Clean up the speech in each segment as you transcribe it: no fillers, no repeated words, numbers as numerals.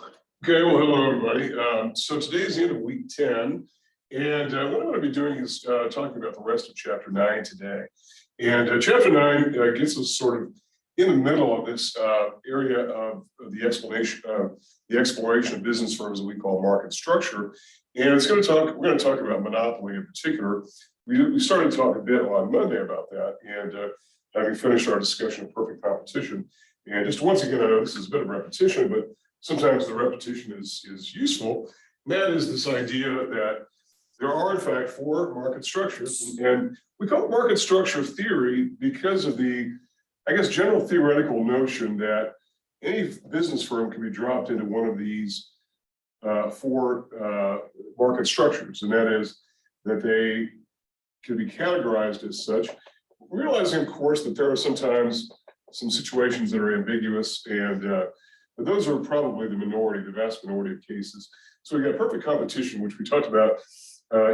Okay, well, hello, everybody. So today is the end of week 10, and what I'm going to be doing is talking about the rest of chapter 9 today. And chapter 9 gets us sort of in the middle of this area of the exploration of business firms that we call market structure. And we're going to talk about monopoly in particular. We started to talk a bit on Monday about that, and having finished our discussion of perfect competition. And just once again, I know this is a bit of repetition, but sometimes the repetition is useful. And that is this idea that there are, in fact, 4 market structures. And we call it market structure theory because of the, I guess, general theoretical notion that any business firm can be dropped into one of these 4 market structures. And that is that they can be categorized as such, realizing, of course, that there are sometimes some situations that are ambiguous, and but those are probably the vast minority of cases. So we got perfect competition, which we talked about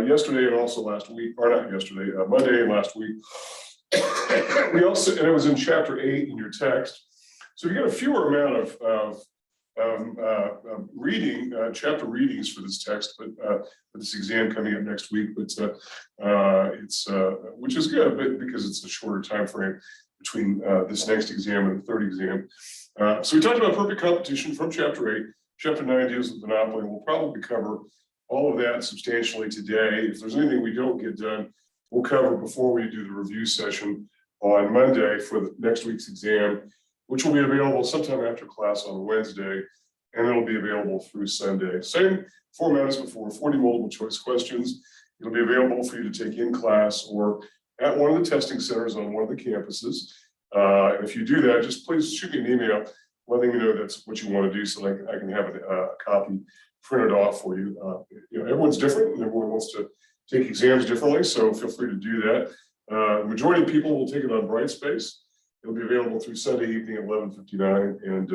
yesterday and also last week, or not yesterday, Monday and last week. We also, and it was in chapter 8 in your text. So you get a fewer amount of reading, chapter readings for this text, but for this exam coming up next week. But which is good, because it's a shorter time frame between this next exam and the third exam. So we talked about perfect competition from chapter 8. Chapter 9 deals with monopoly. We'll probably cover all of that substantially today. If there's anything we don't get done, we'll cover before we do the review session on Monday for the next week's exam, which will be available sometime after class on Wednesday, and it'll be available through Sunday. Same format as before, 40 multiple choice questions. It'll be available for you to take in class or at one of the testing centers on one of the campuses. And if you do that, just please shoot me an email letting me know that's what you want to do, so that I can have a copy printed off for you. Everyone's different, and everyone wants to take exams differently, so feel free to do that. The majority of people will take it on Brightspace. It'll be available through Sunday evening at 11:59, and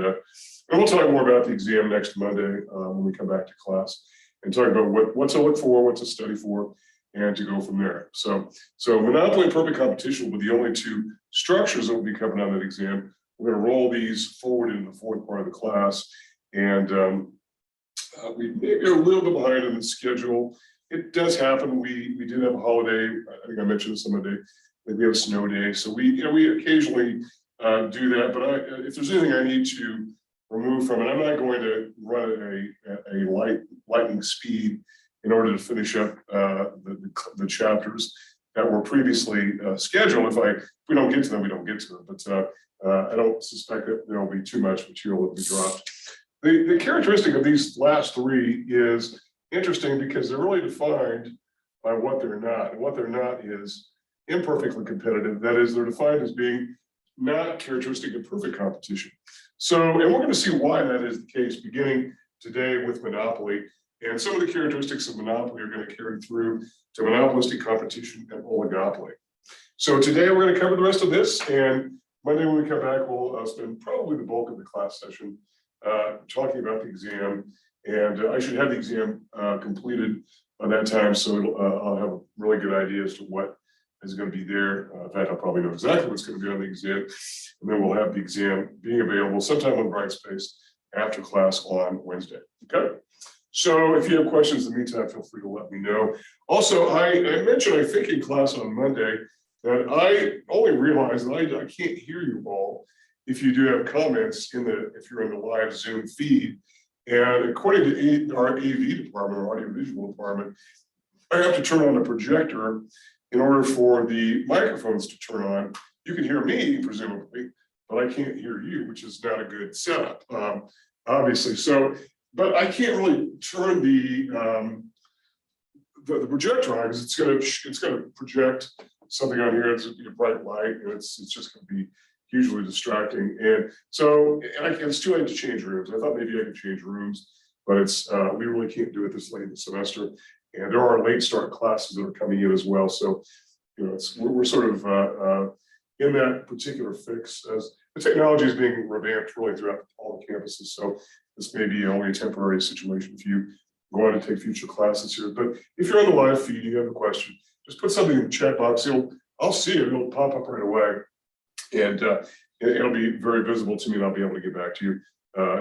we'll talk more about the exam next Monday when we come back to class and talk about what to look for, what to study for, and to go from there. So monopoly and perfect competition will be the only 2 structures that will be covered on that exam. We're going to roll these forward into the 4th part of the class, and we may be a little bit behind on the schedule. It does happen. We did have a holiday. I think I mentioned this on Monday. We have a snow day, so we occasionally do that. But if there's anything I need to remove from it, I'm not going to run at a lightning speed in order to finish up the chapters that were previously scheduled. If we don't get to them, we don't get to them. But I don't suspect that there will be too much material that will be dropped. The characteristic of these last 3 is interesting because they're really defined by what they're not. And what they're not is imperfectly competitive. That is, they're defined as being not characteristic of perfect competition. And we're going to see why that is the case beginning today with monopoly. And some of the characteristics of monopoly are going to carry through to monopolistic competition and oligopoly. So today we're going to cover the rest of this, and Monday when we come back, we'll spend probably the bulk of the class session talking about the exam. And I should have the exam completed by that time, so I'll have a really good idea as to what is going to be there. In fact, I'll probably know exactly what's going to be on the exam. And then we'll have the exam being available sometime on Brightspace after class on Wednesday. Okay? So if you have questions in the meantime, feel free to let me know. Also, I mentioned, I think in class on Monday, that I only realized that I can't hear you all if you do have comments if you're in the live Zoom feed. And according to our AV department, our audiovisual department, I have to turn on a projector in order for the microphones to turn on. You can hear me, presumably, but I can't hear you, which is not a good setup, obviously. So, but I can't really turn the projector on because it's going to project something on here. It's a bright light, and it's just going to be hugely distracting. And so, it's too late to change rooms. I thought maybe I could change rooms, but we really can't do it this late in the semester. And there are late start classes that are coming in as well. So, we're sort of in that particular fix as the technology is being revamped really throughout all the campuses. So this may be only a temporary situation if you go on to take future classes here. But if you're on the live feed, you have a question, just put something in the chat box. I'll see it. It'll pop up right away. And it'll be very visible to me, and I'll be able to get back to you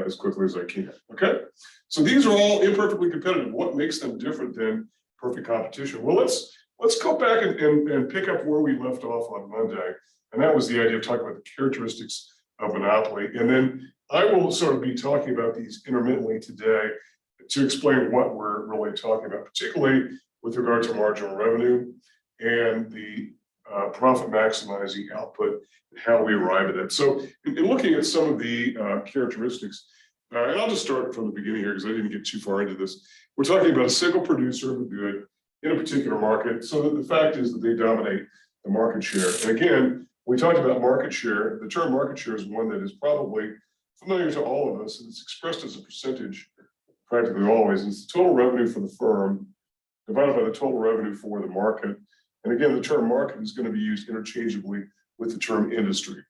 as quickly as I can. Okay, so these are all imperfectly competitive. What makes them different than perfect competition? Well, let's go back and pick up where we left off on Monday, and that was the idea of talking about the characteristics of monopoly. And then I will sort of be talking about these intermittently today to explain what we're really talking about, particularly with regard to marginal revenue and the profit maximizing output, and how we arrive at it. So in looking at some of the characteristics, and I'll just start from the beginning here because I didn't get too far into this. We're talking about a single producer of a good in a particular market. So that the fact is that they dominate the market share. And again, we talked about market share. The term market share is one that is probably familiar to all of us, and it's expressed as a percentage practically always. It's the total revenue for the firm divided by the total revenue for the market. And again, the term market is going to be used interchangeably with the term industry.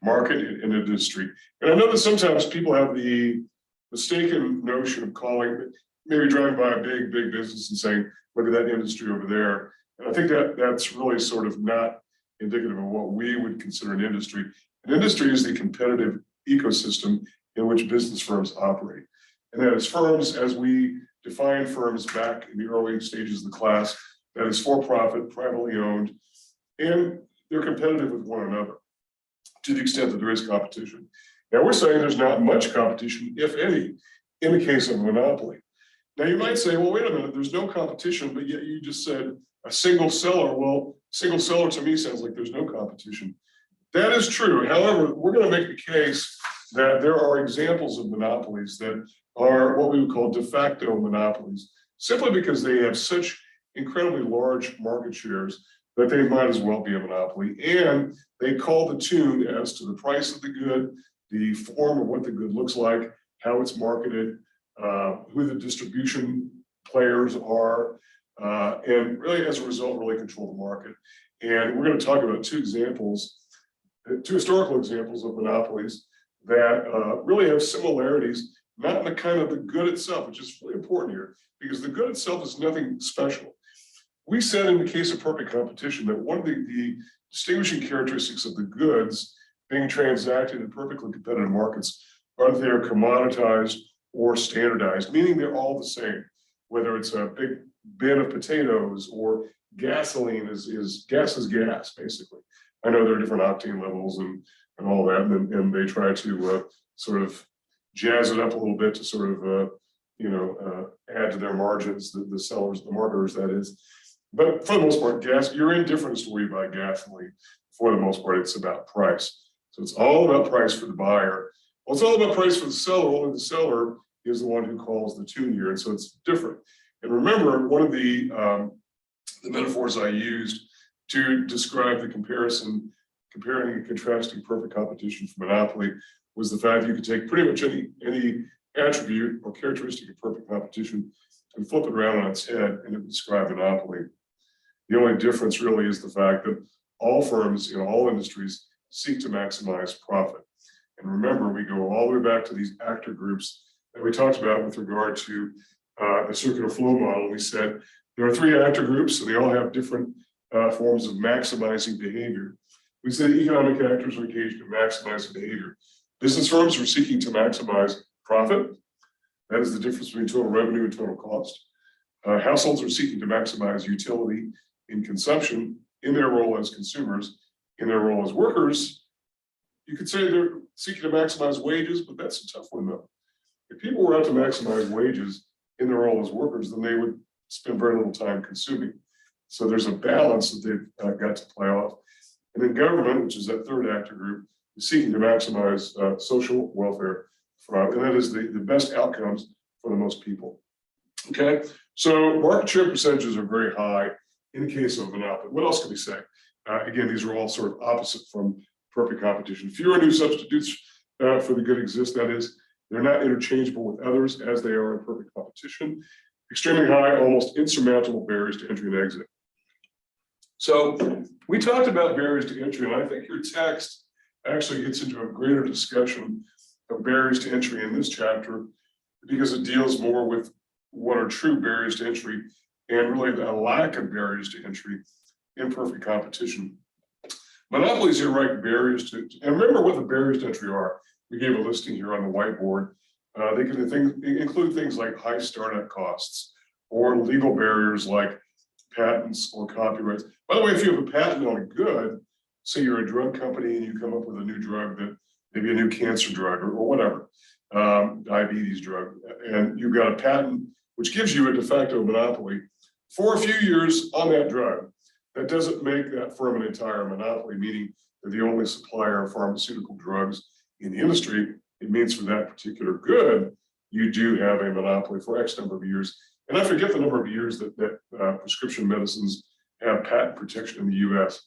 Market and industry. And I know that sometimes people have the mistaken notion of calling, maybe driving by a big business and saying, look at that industry over there. And I think that that's really sort of not indicative of what we would consider an industry. An industry is the competitive ecosystem in which business firms operate. And that is firms, as we define firms back in the early stages of the class, that is for profit, privately owned, and they're competitive with one another to the extent that there is competition. Now we're saying there's not much competition, if any, in the case of a monopoly. Now you might say, well, wait a minute, there's no competition, but yet you just said a single seller. Well, single seller to me sounds like there's no competition. That is true. However, we're going to make the case that there are examples of monopolies that are what we would call de facto monopolies, simply because they have such incredibly large market shares that they might as well be a monopoly. And they call the tune as to the price of the good, the form of what the good looks like, how it's marketed, who the distribution players are, and really as a result, really control the market. And we're going to talk about two historical examples of monopolies that really have similarities, not in the kind of the good itself, which is really important here, because the good itself is nothing special. We said in the case of perfect competition that one of the distinguishing characteristics of the goods being transacted in perfectly competitive markets are that they are commoditized or standardized, meaning they're all the same, whether it's a big bin of potatoes or gasoline is gas, basically. I know there are different octane levels and all that, and they try to sort of jazz it up a little bit to sort of, add to their margins, the sellers, the marketers, that is. But for the most part, you're indifferent as to where you buy gasoline. For the most part, it's about price. So it's all about price for the buyer. Well, it's all about price for the seller. Only the seller is the one who calls the tune here. And so it's different. And remember, one of the metaphors I used to describe the comparing and contrasting perfect competition for monopoly was the fact that you could take pretty much any attribute or characteristic of perfect competition and flip it around on its head and it would describe monopoly. The only difference really is the fact that all firms in all industries seek to maximize profit. And remember, we go all the way back to these actor groups that we talked about with regard to the circular flow model. We said there are three actor groups, and they all have different forms of maximizing behavior. We said economic actors are engaged in maximizing behavior. Business firms are seeking to maximize profit. That is the difference between total revenue and total cost. Households are seeking to maximize utility in consumption in their role as consumers. In their role as workers, you could say they're seeking to maximize wages, but that's a tough one though. If people were out to maximize wages in their role as workers, then they would spend very little time consuming. So there's a balance that they've got to play off. And then government, which is that third actor group, is seeking to maximize social welfare, and that is the best outcomes for the most people. Okay, so market share percentages are very high in the case of a monopoly. What else can we say? Again, these are all sort of opposite from perfect competition. Fewer new substitutes for the good exist. That is, they're not interchangeable with others as they are in perfect competition. Extremely high, almost insurmountable barriers to entry and exit. So we talked about barriers to entry, and I think your text actually gets into a greater discussion of barriers to entry in this chapter because it deals more with what are true barriers to entry and really the lack of barriers to entry in perfect competition. Monopolies here write barriers to, and remember what the barriers to entry are. we gave a listing here on the whiteboard. They can include things like high startup costs or legal barriers like patents or copyrights. By the way, if you have a patent on a good, say you're a drug company and you come up with a new drug that maybe a new cancer drug or whatever, diabetes drug, and you've got a patent which gives you a de facto monopoly for a few years on that drug, that doesn't make that firm an entire monopoly, meaning they're the only supplier of pharmaceutical drugs in the industry. It means for that particular good, you do have a monopoly for X number of years. And I forget the number of years that prescription medicines have patent protection in the US.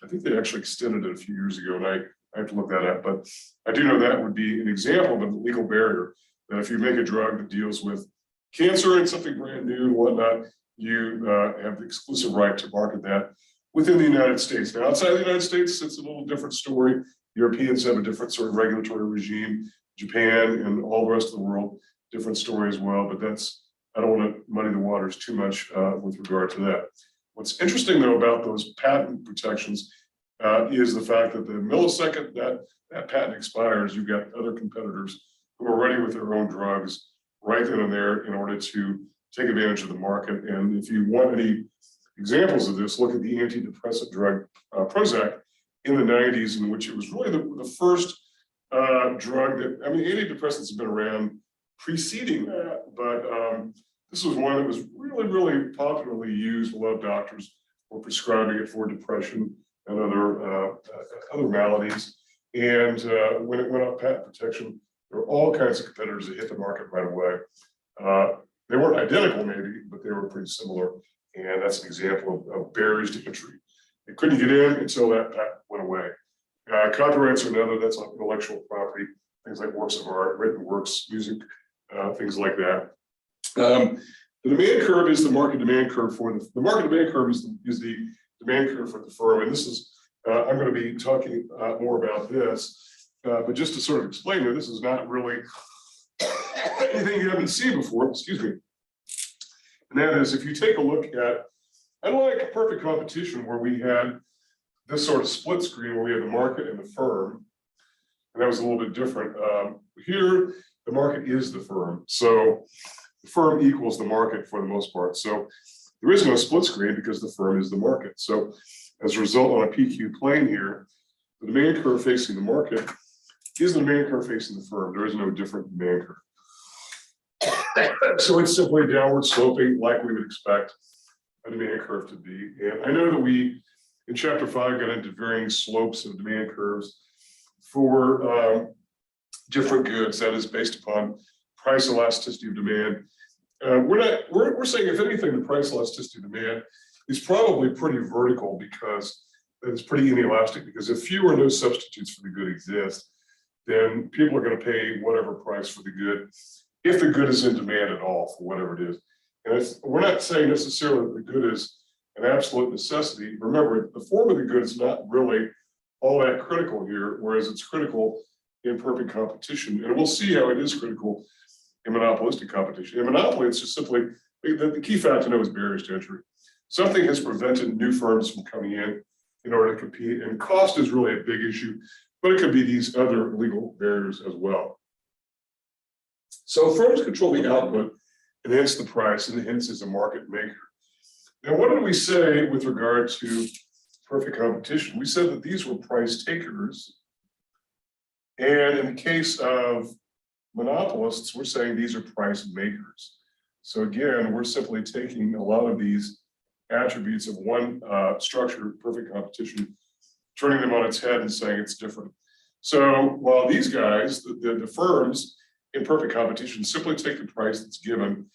I think they actually extended it a few years ago, and I have to look that up. But I do know that would be an example of a legal barrier, that if you make a drug that deals with cancer and something brand new and whatnot, you have the exclusive right to market that within the United States. Now, outside the United States, it's a little different story. Europeans have a different sort of regulatory regime. Japan and all the rest of the world, different story as well. But that's, I don't want to muddy the waters too much with regard to that. What's interesting though about those patent protections is the fact that the millisecond that patent expires, you've got other competitors who are ready with their own drugs right then and there in order to take advantage of the market. And if you want any examples of this, look at the antidepressant drug Prozac in the 90s, in which it was really the first drug that, I mean, antidepressants have been around preceding that, but this was one that was really, really popularly used. A lot of doctors were prescribing it for depression and other maladies. And when it went off patent protection, there were all kinds of competitors that hit the market right away. They weren't identical maybe, but they were pretty similar. And that's an example of barriers to entry. They couldn't get in until that patent went away. Copyrights are another, that's like intellectual property, things like works of art, written works, music, things like that. The demand curve is the market demand curve for the market demand curve is the demand curve for the firm. And this is, I'm going to be talking more about this, but just to sort of explain it, this is not really anything you haven't seen before, excuse me. And that is, if you take a look at, unlike a perfect competition where we had this sort of split screen where we had the market and the firm, and that was a little bit different. Here, the market is the firm. So the firm equals the market for the most part. So there is no split screen because the firm is the market. So as a result, on a PQ plane here, the demand curve facing the market is the demand curve facing the firm. There is no different demand curve. So it's simply downward sloping like we would expect a demand curve to be. And I know that we, in chapter 5, got into varying slopes of demand curves for different goods. That is based upon price elasticity of demand. We're saying, if anything, the price elasticity of demand is probably pretty vertical because it's pretty inelastic, because if few or no substitutes for the good exist, then people are going to pay whatever price for the good, if the good is in demand at all for whatever it is. And we're not saying necessarily that the good is an absolute necessity. Remember, the form of the good is not really all that critical here, whereas it's critical in perfect competition. And we'll see how it is critical in monopolistic competition. In monopoly, it's just simply, the key fact to know is barriers to entry. Something has prevented new firms from coming in order to compete, and cost is really a big issue, but it could be these other legal barriers as well. So firms control the output and hence the price, and hence is a market maker. Now, what did we say with regard to perfect competition? We said that these were price takers. And in the case of monopolists, we're saying these are price makers. So again, we're simply taking a lot of these attributes of one structure, perfect competition, turning them on its head and saying it's different. So while these guys, the firms in perfect competition, simply take the price that's given,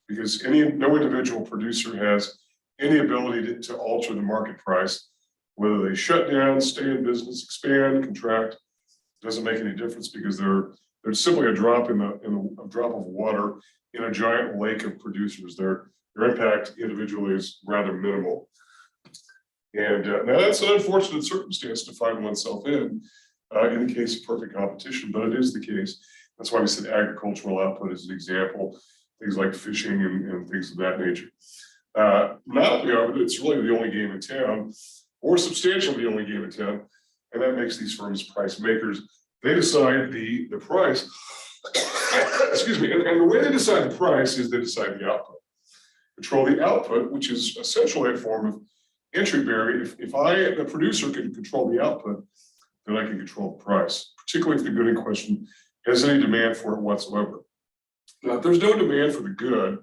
because no individual producer has any ability to alter the market price, whether they shut down, stay in business, expand, contract, doesn't make any difference, because they're simply a drop a drop of water in a giant lake of producers. Their impact individually is rather minimal. And now that's an unfortunate circumstance to find oneself in the case of perfect competition, but it is the case. That's why we said agricultural output is an example, things like fishing and things of that nature. Monopoly, it's really the only game in town, or substantially the only game in town, and that makes these firms price makers. they decide the price. Excuse me. And the way they decide the price is they decide the output. Control the output, which is essentially a form of entry barrier. If I, the producer, can control the output, then I can control the price, particularly if the good in question has any demand for it whatsoever. Now, if there's no demand for the good,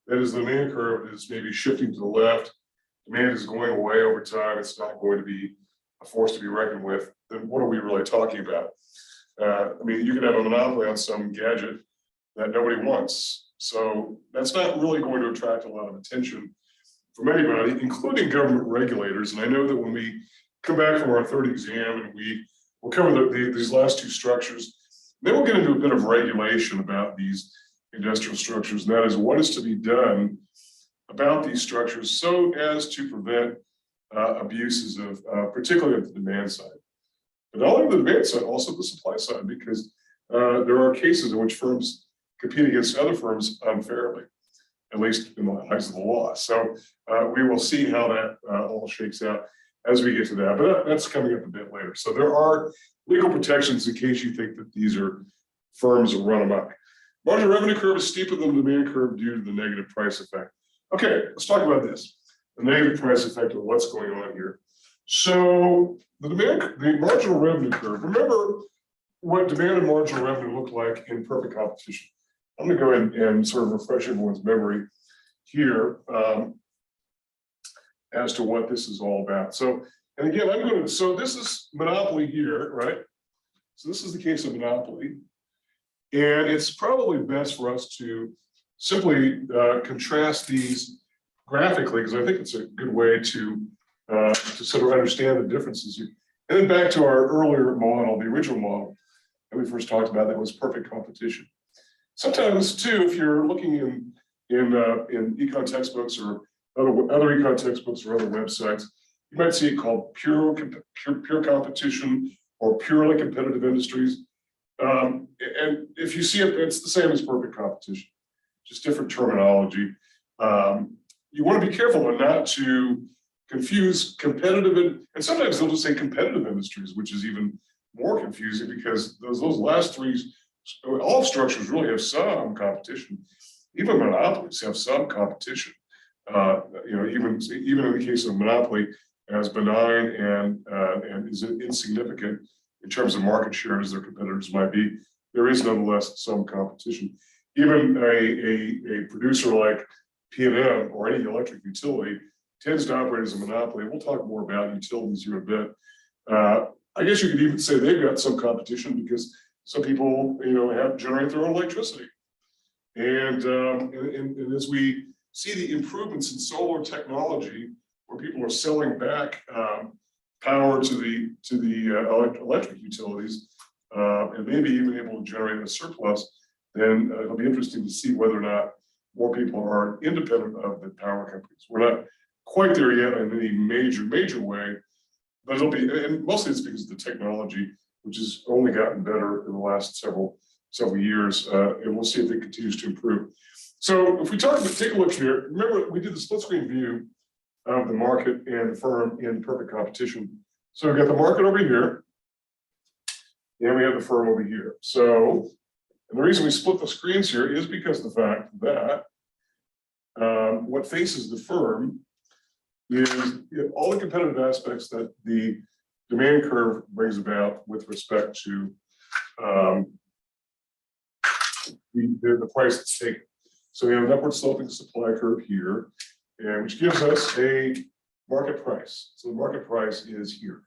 that is, the demand curve is maybe shifting to the left, demand is going away over time, it's not going to be a force to be reckoned with, then what are we really talking about? I mean, you can have a monopoly on some gadget that nobody wants. So that's not really going to attract a lot of attention from anybody, including government regulators. And I know that when we come back from our third exam and we'll cover these last two structures, then we'll get into a bit of regulation about these industrial structures. And that is what is to be done about these structures so as to prevent abuses of, particularly at the demand side. But not only the demand side, also the supply side, because there are cases in which firms compete against other firms unfairly, at least in the eyes of the law. So we will see how that all shakes out as we get to that, but that's coming up a bit later. So there are legal protections in case you think that these are firms that run amok. Marginal revenue curve is steeper than the demand curve due to the negative price effect. Okay, let's talk about this, the negative price effect of what's going on here. So the marginal revenue curve, remember what demand and marginal revenue look like in perfect competition. I'm going to go ahead and sort of refresh everyone's memory here as to what this is all about. So, and again, so this is monopoly here, right? So this is the case of monopoly. And it's probably best for us to simply contrast these graphically, because I think it's a good way to sort of understand the differences here. And then back to our earlier model, the original model that we first talked about, that was perfect competition. Sometimes too, if you're looking in econ textbooks or other econ textbooks or other websites, you might see it called pure competition or purely competitive industries. And if you see it, it's the same as perfect competition, just different terminology. You want to be careful not to confuse competitive and sometimes they'll just say competitive industries, which is even more confusing because those last three. All structures really have some competition. Even monopolies have some competition. Even in the case of monopoly, as benign and is insignificant in terms of market share as their competitors might be, there is nonetheless some competition. Even a producer like P&M or any electric utility tends to operate as a monopoly. We'll talk more about utilities here in a bit. I guess you could even say they've got some competition because some people, generate their own electricity. And as we see the improvements in solar technology, where people are selling back power to the electric utilities, and maybe even able to generate a surplus, then it'll be interesting to see whether or not more people are independent of the power companies. We're not quite there yet in any major way, but it'll be, and mostly it's because of the technology, which has only gotten better in the last several years, and we'll see if it continues to improve. So if we take a look here, remember we did the split screen view of the market and the firm in perfect competition. So we've got the market over here, and we have the firm over here. So, and the reason we split the screens here is because of the fact that what faces the firm is all the competitive aspects that the demand curve brings about with respect to the price that's taken. So we have an upward sloping supply curve here, and which gives us a market price. So the market price is here.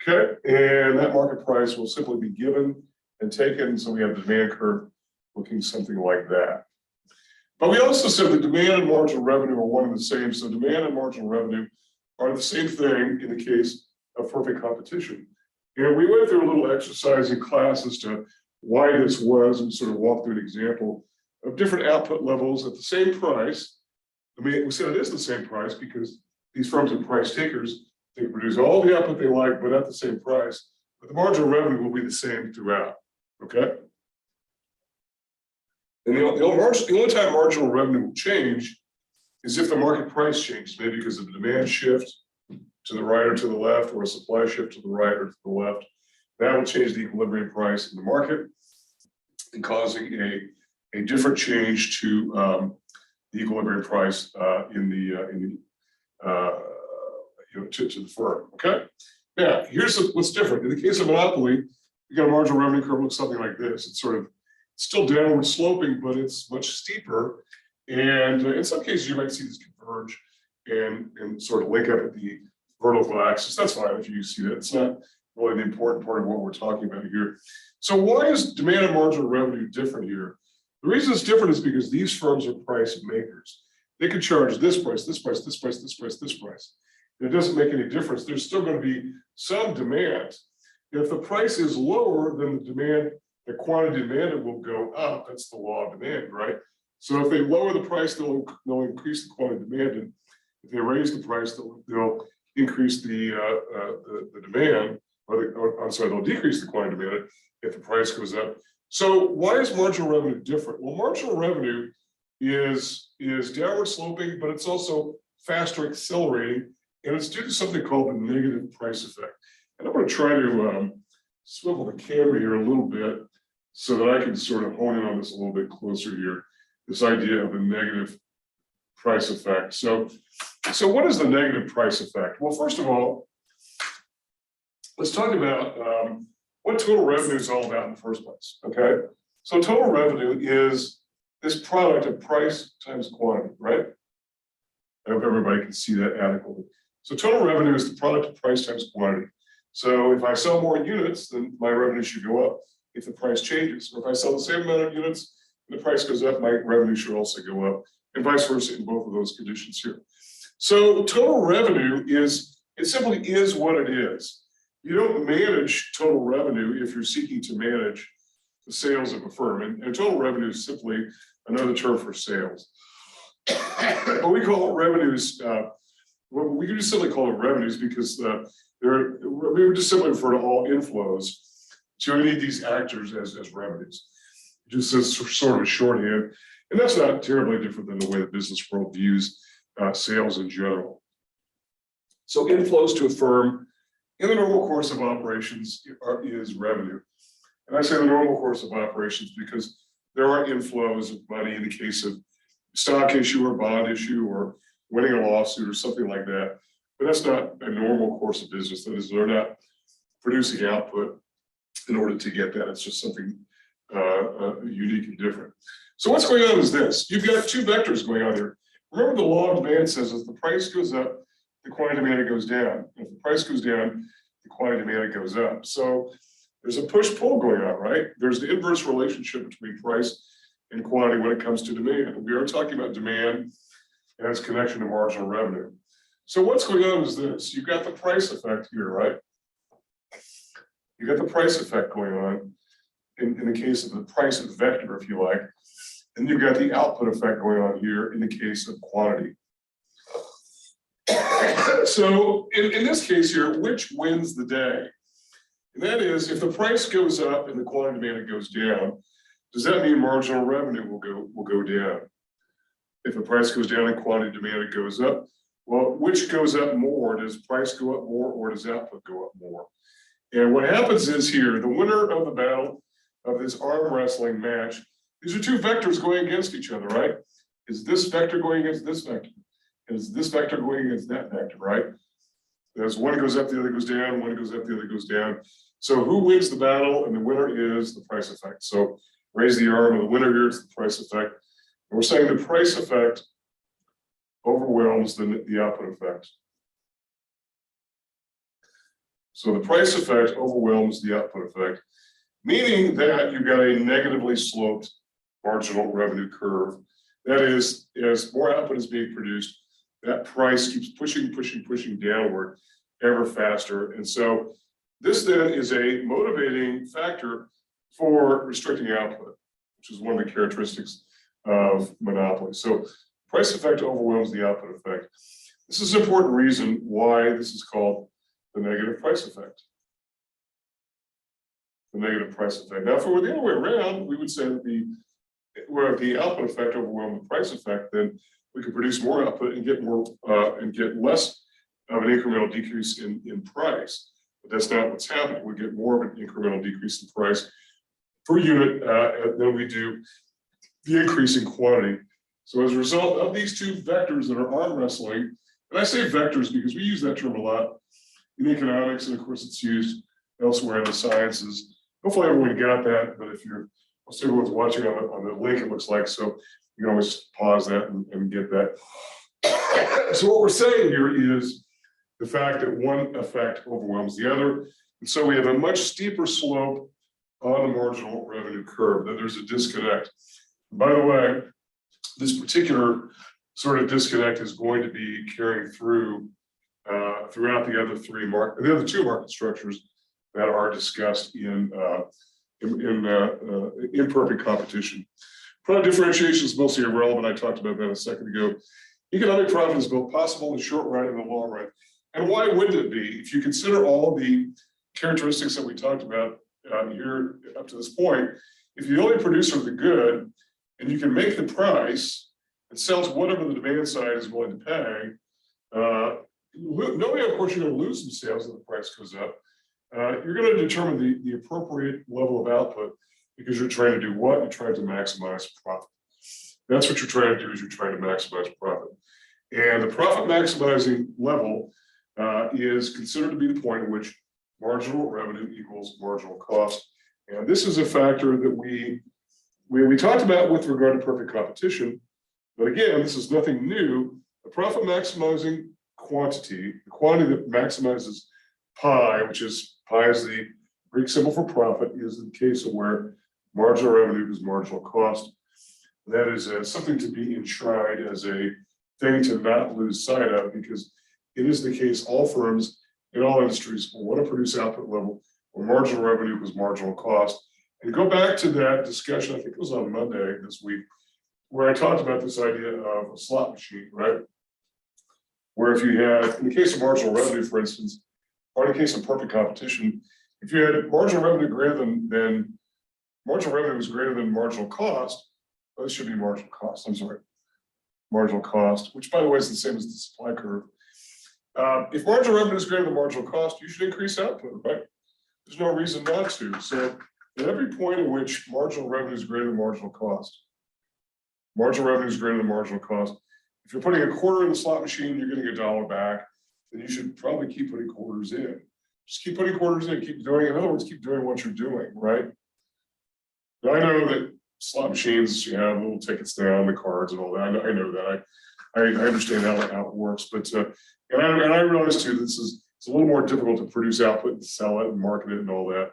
Okay, and that market price will simply be given and taken. So we have the demand curve looking something like that. But we also said that demand and marginal revenue are one and the same. So demand and marginal revenue are the same thing in the case of perfect competition. And we went through a little exercise in class as to why this was, and sort of walked through an example of different output levels at the same price. I mean, we said it is the same price because these firms are price takers. They produce all the output they like, but at the same price. But the marginal revenue will be the same throughout. Okay. And the only time marginal revenue will change is if the market price changes, maybe because of a demand shift to the right or to the left, or a supply shift to the right or to the left. that will change the equilibrium price in the market and causing a different change to the equilibrium price to the firm. Okay. Now, here's what's different. In the case of monopoly, you got a marginal revenue curve looks something like this. It's still downward sloping, but it's much steeper. And in some cases, you might see this converge and sort of link up at the vertical axis. That's fine if you see that. It's not really the important part of what we're talking about here. So why is demand and marginal revenue different here? The reason it's different is because these firms are price makers. They could charge this price, this price, this price, this price, this price. It doesn't make any difference. There's still going to be some demand. If the price is lower than the demand, the quantity demanded will go up. That's the law of demand, right? So if they lower the price, they'll increase the quantity demanded. If they raise the price, they'll increase the demand, they'll decrease the quantity demanded if the price goes up. So why is marginal revenue different? Well, marginal revenue is downward sloping, but it's also faster accelerating, and it's due to something called the negative price effect. And I'm going to try to swivel the camera here a little bit so that I can sort of hone in on this a little bit closer here, this idea of the negative price effect. So what is the negative price effect? Well, first of all, let's talk about what total revenue is all about in the first place, okay? So total revenue is this product of price times quantity, right? I hope everybody can see that adequately. So total revenue is the product of price times quantity. So if I sell more units, then my revenue should go up if the price changes. Or if I sell the same amount of units and the price goes up, my revenue should also go up, and vice versa in both of those conditions here. So total revenue it simply is what it is. You don't manage total revenue if you're seeking to manage the sales of a firm. And total revenue is simply another term for sales. But we call it revenues. We can just simply call it revenues because we would just simply refer to all inflows. So we need these actors as revenues, just as sort of a shorthand. And that's not terribly different than the way the business world views sales in general. So inflows to a firm in the normal course of operations is revenue. And I say the normal course of operations because there are inflows of money in the case of stock issue or bond issue or winning a lawsuit or something like that. But that's not a normal course of business. That is, they're not producing output in order to get that. It's just something unique and different. So what's going on is this. You've got two vectors going on here. Remember, the law of demand says as the price goes up, the quantity demanded goes down. If the price goes down, the quantity demanded goes up. So there's a push-pull going on, right? There's the inverse relationship between price and quantity when it comes to demand. We are talking about demand and its connection to marginal revenue. So what's going on is this. You've got the price effect here, right? You've got the price effect going on in the case of the price vector, if you like. And you've got the output effect going on here in the case of quantity. So in this case here, which wins the day? And that is, if the price goes up and the quantity demanded goes down, does that mean marginal revenue will go down? If the price goes down and quantity demanded goes up, well, which goes up more? Does price go up more or does output go up more? And what happens is here, the winner of the battle of this arm wrestling match, these are two vectors going against each other, right? Is this vector going against this vector? Is this vector going against that vector, right? As one goes up, the other goes down, one goes up, the other goes down. So who wins the battle? And the winner is the price effect. So raise the arm, and the winner here is the price effect. And we're saying the price effect overwhelms the output effect. So the price effect overwhelms the output effect, meaning that you've got a negatively sloped marginal revenue curve. That is, as more output is being produced, that price keeps pushing downward ever faster. And so this then is a motivating factor for restricting output, which is one of the characteristics of monopoly. So price effect overwhelms the output effect. This is an important reason why this is called the negative price effect. The negative price effect. Now, if it were the other way around, we would say that where the output effect overwhelmed the price effect, then we could produce more output and get more and get less of an incremental decrease in price. But But that's not what's happening. We get more of an incremental decrease in price per unit than we do the increase in quantity. So as a result of these two vectors that are arm wrestling, and I say vectors because we use that term a lot in economics, and of course it's used elsewhere in the sciences. Hopefully everyone got that, but if you're, most everyone's watching on the link, it looks like, so you can always pause that and get that. So what we're saying here is the fact that one effect overwhelms the other. And so we have a much steeper slope on the marginal revenue curve, that there's a disconnect. By the way, this particular sort of disconnect is going to be carrying through throughout the other two market structures that are discussed in imperfect competition. Product differentiation is mostly irrelevant. I talked about that a second ago. Economic profit is both possible in the short run and the long run. And why wouldn't it be? If you consider all the characteristics that we talked about here up to this point, if you're the only producer of the good and you can make the price and sell to whatever the demand side is willing to pay, knowing of course you're going to lose some sales if the price goes up, you're going to determine the appropriate level of output because you're trying to do what? You're trying to maximize profit. That's what you're trying to do, is you're trying to maximize profit. And the profit maximizing level is considered to be the point at which marginal revenue equals marginal cost. And this is a factor that we talked about with regard to perfect competition. But again, this is nothing new. The profit maximizing quantity, the quantity that maximizes pi, which is pi is the Greek symbol for profit, is the case of where marginal revenue is marginal cost. That is something to be enshrined as a thing to not lose sight of, because it is the case all firms in all industries will want to produce output level where marginal revenue was marginal cost. And go back to that discussion, I think it was on Monday this week, where I talked about this idea of a slot machine, right? Where if you had, in the case of marginal revenue, for instance, or in the case of perfect competition, if you had marginal revenue greater than marginal revenue was greater than marginal cost, well, this should be marginal cost, I'm sorry, marginal cost, which by the way is the same as the supply curve. If marginal revenue is greater than marginal cost, you should increase output, right? There's no reason not to. So at every point in which marginal revenue is greater than marginal cost, marginal revenue is greater than marginal cost. If you're putting a quarter in the slot machine, you're getting $1 back, then you should probably keep putting quarters in. Just keep putting quarters in, keep doing, in other words, keep doing what you're doing, right? Now, I know that slot machines, you have little tickets down, the cards and all that. I know that. I understand how it works, but and I realize too, it's a little more difficult to produce output and sell it and market it and all that.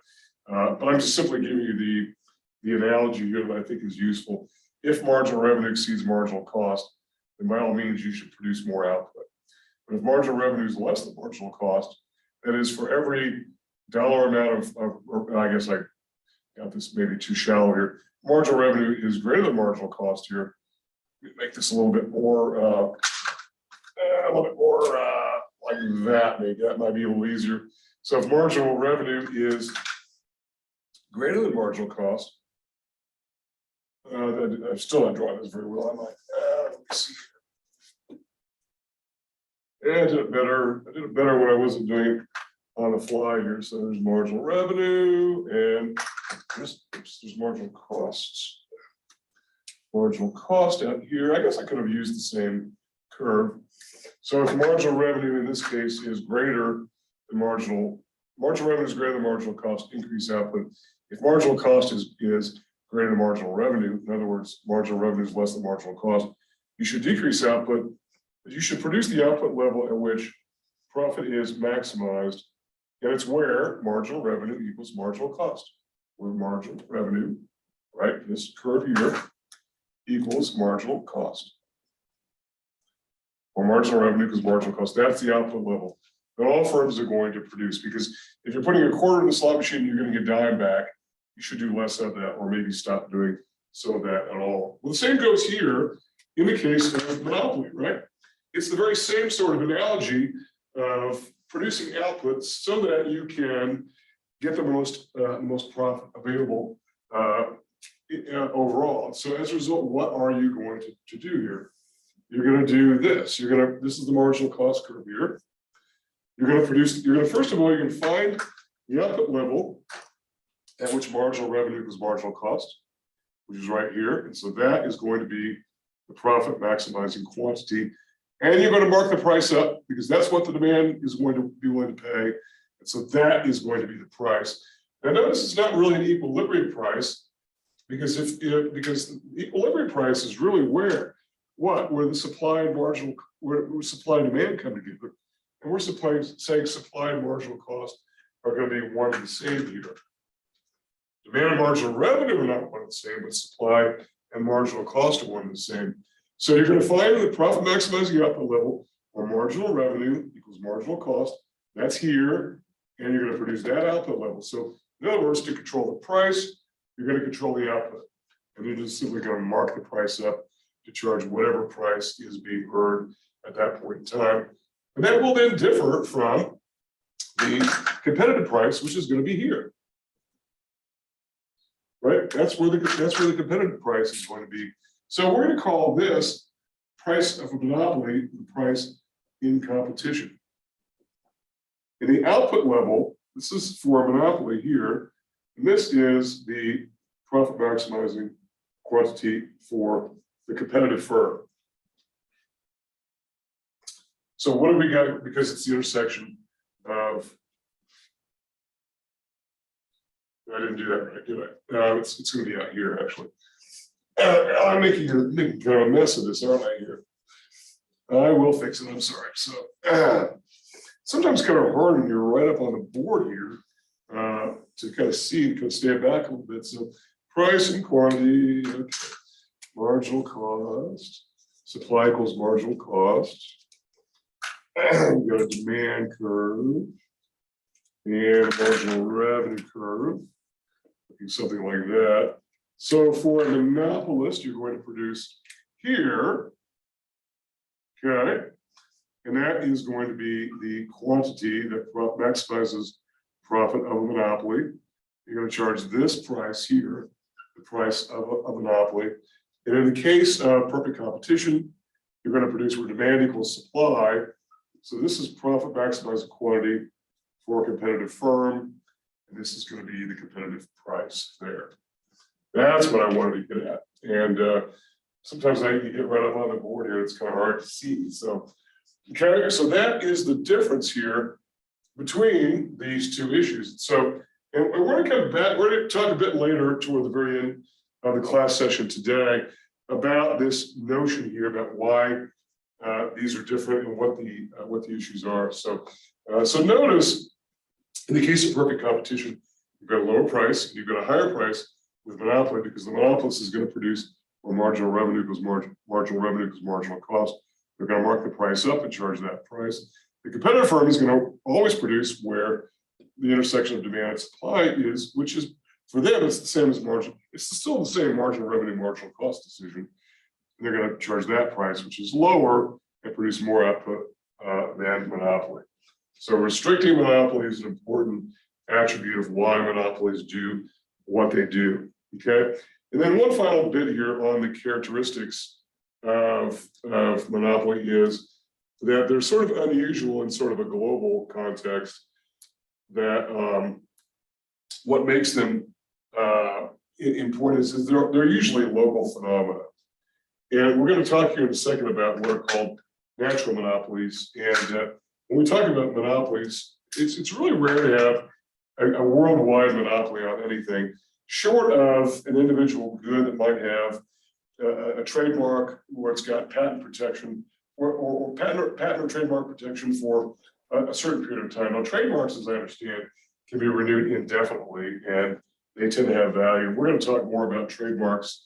But I'm just simply giving you the analogy here that I think is useful. If marginal revenue exceeds marginal cost, then by all means you should produce more output. But if marginal revenue is less than marginal cost, that is, for every dollar amount of I guess I got this maybe too shallow here. Marginal revenue is greater than marginal cost here. Make this a little bit more like that. Maybe that might be a little easier. So if marginal revenue is greater than marginal cost, I'm still not drawing this very well. I might let me see. Yeah, I did it better. I did it better when I wasn't doing it on the fly here. So there's marginal revenue and there's marginal costs. Marginal cost out here. I guess I could have used the same curve. So if marginal revenue in this case is greater than marginal revenue is greater than marginal cost, increase output. If marginal cost is greater than marginal revenue, in other words, marginal revenue is less than marginal cost, you should decrease output. You should produce the output level at which profit is maximized, and it's where marginal revenue equals marginal cost. Where marginal revenue, right, this curve here, equals marginal cost. Or marginal revenue equals marginal cost. That's the output level that all firms are going to produce, because if you're putting a quarter in the slot machine, you're going to get a dime back. You should do less of that, or maybe stop doing some of that at all. Well, the same goes here in the case of monopoly, right? It's the very same sort of analogy of producing outputs so that you can get the most profit available overall. So as a result, what are you going to do here? You're going to do this. This is the marginal cost curve here. you're going to produce, first of all, you're going to find the output level at which marginal revenue equals marginal cost, which is right here. And so that is going to be the profit maximizing quantity. And you're going to mark the price up because that's what the demand is going to be willing to pay. And so that is going to be the price. Now notice it's not really an equilibrium price because because the equilibrium price is really where the supply and marginal, where supply and demand come together. And we're saying supply and marginal cost are going to be one and the same here. Demand and marginal revenue are not one and the same, but supply and marginal cost are one and the same. So you're going to find the profit maximizing output level where marginal revenue equals marginal cost. That's here. And you're going to produce that output level. So in other words, to control the price, you're going to control the output. And you're just simply going to mark the price up to charge whatever price is being earned at that point in time. And that will then differ from the competitive price, which is going to be here. Right? That's where the competitive price is going to be. So we're going to call this price of a monopoly the price in competition. In the output level, this is for a monopoly here, and this is the profit maximizing quantity for the competitive firm. So what do we got? Because it's the intersection of, I didn't do that right, did I? It's going to be out here actually. I'm making kind of a mess of this, aren't I here? I will fix it, I'm sorry. So sometimes kind of hard when you're right up on the board here to kind of see, kind of stand back a little bit. So price and quantity, okay. Marginal cost, supply equals marginal cost. We got a demand curve and marginal revenue curve, looking something like that. So for a monopolist, you're going to produce here, okay, and that is going to be the quantity that maximizes profit of a monopoly. You're going to charge this price here, the price of a monopoly. And in the case of perfect competition, you're going to produce where demand equals supply. So this is profit maximizing quantity for a competitive firm, and this is going to be the competitive price there. That's what I wanted to get at. And sometimes I get right up on the board here, it's kind of hard to see. So, okay, so that is the difference here between these two issues. So, and we're going to come back, we're going to talk a bit later toward the very end of the class session today about this notion here about why these are different and what the issues are. So, so notice in the case of perfect competition, you've got a lower price, you've got a higher price with monopoly because the monopolist is going to produce where marginal revenue equals marginal revenue equals marginal cost. They're going to mark the price up and charge that price. The competitive firm is going to always produce where the intersection of demand and supply is, which is for them, it's the same as marginal. It's still the same marginal revenue, marginal cost decision. And they're going to charge that price, which is lower and produce more output than monopoly. So restricting monopoly is an important attribute of why monopolies do what they do. Okay. And then one final bit here on the characteristics of monopoly is that they're sort of unusual in sort of a global context, that what makes them important is they're usually local phenomena. And we're going to talk here in a second about what are called natural monopolies. And when we talk about monopolies, it's really rare to have a worldwide monopoly on anything, short of an individual good that might have a trademark where it's got patent protection or patent or trademark protection for a certain period of time. Now, trademarks, as I understand, can be renewed indefinitely, and they tend to have value. We're going to talk more about trademarks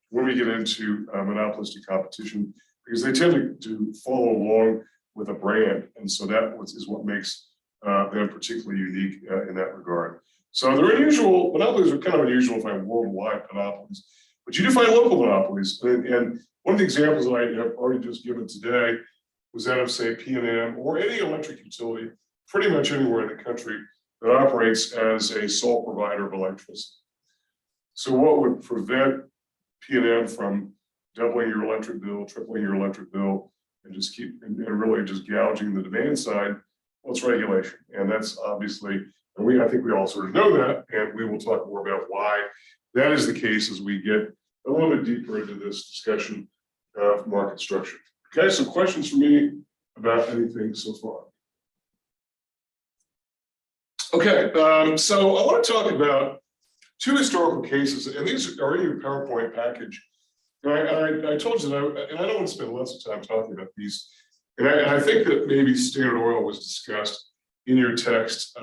when we get into monopolistic competition, because they tend to follow along with a brand, and so that is what makes them particularly unique in that regard. So they're unusual. Monopolies are kind of unusual to find worldwide monopolies, but you do find local monopolies. And one of the examples that I have already just given today was that of, say, P&M or any electric utility, pretty much anywhere in the country that operates as a sole provider of electricity. So what would prevent P&M from doubling your electric bill, tripling your electric bill, and just really just gouging the demand side? Well, it's regulation, and that's obviously, and I think we all sort of know that, and we will talk more about why that is the case as we get a little bit deeper into this discussion of market structure. Okay, so questions for me about anything so far? Okay, so I want to talk about two historical cases, and these are in your PowerPoint package. And I told you that, and I don't want to spend lots of time talking about these. And I think that maybe Standard Oil was discussed in your text.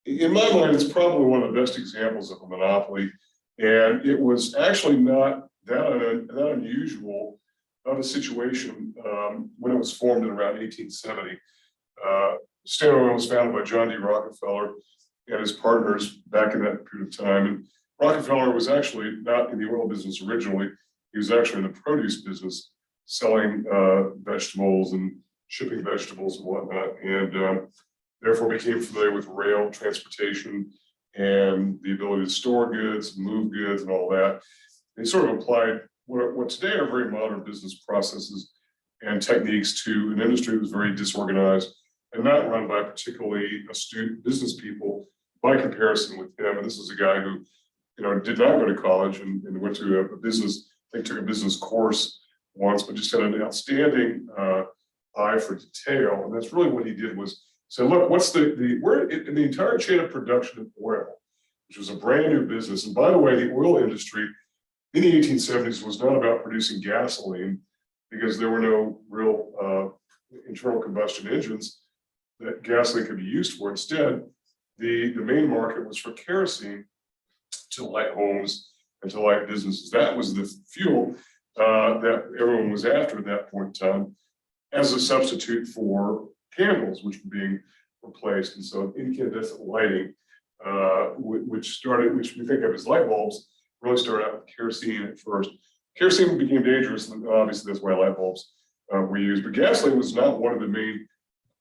In my mind, it's probably one of the best examples of a monopoly. And it was actually not that unusual of a situation when it was formed in around 1870. Standard Oil was founded by John D. Rockefeller and his partners back in that period of time. And Rockefeller was actually not in the oil business originally. He was actually in the produce business, selling vegetables and shipping vegetables and whatnot, and therefore became familiar with rail transportation and the ability to store goods, move goods, and all that. They sort of applied what today are very modern business processes and techniques to an industry that was very disorganized and not run by particularly astute business people by comparison with him. And this is a guy who, did not go to college and went to a business, I think took a business course once, but just had an outstanding eye for detail. And that's really what he did was say, look, what's where in the entire chain of production of oil, which was a brand new business. And by the way, the oil industry in the 1870s was not about producing gasoline because there were no real internal combustion engines that gasoline could be used for. Instead, the main market was for kerosene to light homes and to light businesses. That was the fuel that everyone was after at that point in time as a substitute for candles, which were being replaced. And so incandescent lighting, which we think of as light bulbs, really started out with kerosene at first. Kerosene became dangerous, and obviously that's why light bulbs were used. But gasoline was not one of the main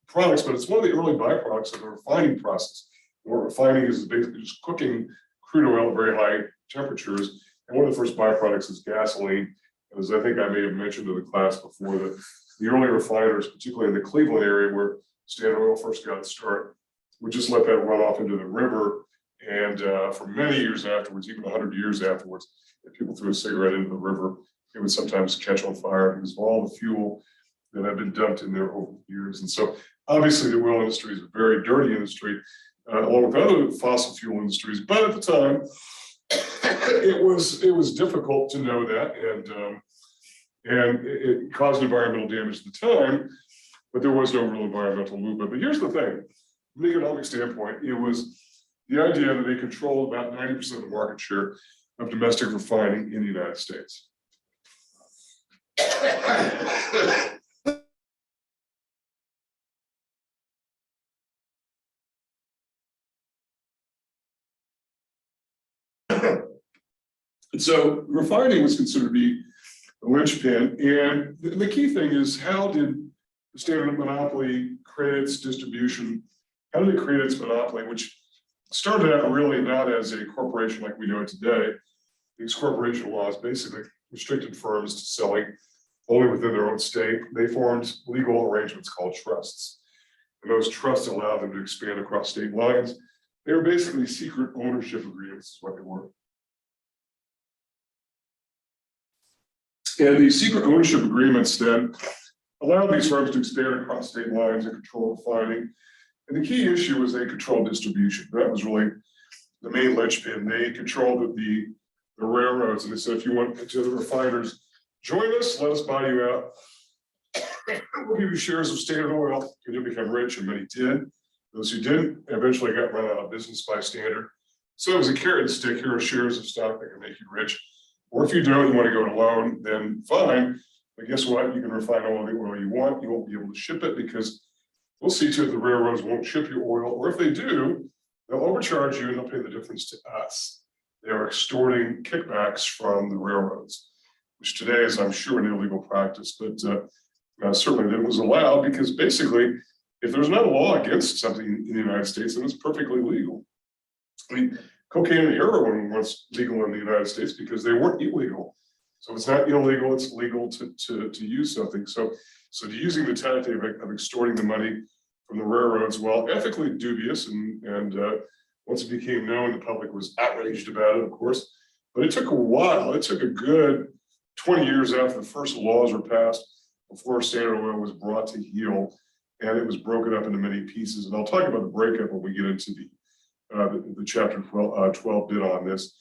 products, but it's one of the early byproducts of the refining process. What refining is basically just cooking crude oil at very high temperatures. And one of the first byproducts is gasoline. And as I think I may have mentioned to the class before, that the early refiners, particularly in the Cleveland area where Standard Oil first got its start, would just let that run off into the river. And for many years afterwards, even 100 years afterwards, if people threw a cigarette into the river, it would sometimes catch on fire because of all the fuel that had been dumped in there over the years. And so obviously the oil industry is a very dirty industry, along with other fossil fuel industries. But at the time, it was difficult to know that, and it caused environmental damage at the time, but there was no real environmental movement. But here's the thing, from an economic standpoint, it was the idea that they controlled about 90% of the market share of domestic refining in the United States. And so refining was considered to be a linchpin. And the key thing is, how did the Standard Monopoly create its distribution? How did it create its monopoly, which started out really not as a corporation like we know it today. These corporation laws basically restricted firms to selling only within their own state. They formed legal arrangements called trusts. And those trusts allowed them to expand across state lines. They were basically secret ownership agreements, is what they were. And these secret ownership agreements then allowed these firms to expand across state lines and control refining. And the key issue was they controlled distribution. That was really the main linchpin. They controlled the railroads, and they said, if you want to the refiners, join us, let us buy you out. We'll give you shares of Standard Oil, and you'll become rich, and many did. Those who didn't eventually got run out of business by Standard. So it was a carrot and stick. Here are shares of stock that can make you rich. Or if you don't, you want to go it alone, then fine. But guess what? You can refine all the oil you want. You won't be able to ship it because we'll see to it the railroads won't ship your oil. Or if they do, they'll overcharge you and they'll pay the difference to us. They are extorting kickbacks from the railroads, which today is, I'm sure, an illegal practice, but certainly that was allowed because basically, if there's not a law against something in the United States, then it's perfectly legal. I mean, cocaine and heroin was legal in the United States because they weren't illegal. So it's not illegal, it's legal to use something. So using the tactic of extorting the money from the railroads, while ethically dubious, and once it became known, the public was outraged about it, of course. But it took a while. It took a good 20 years after the first laws were passed before Standard Oil was brought to heel, and it was broken up into many pieces. And I'll talk about the breakup when we get into the chapter 12 bit on this.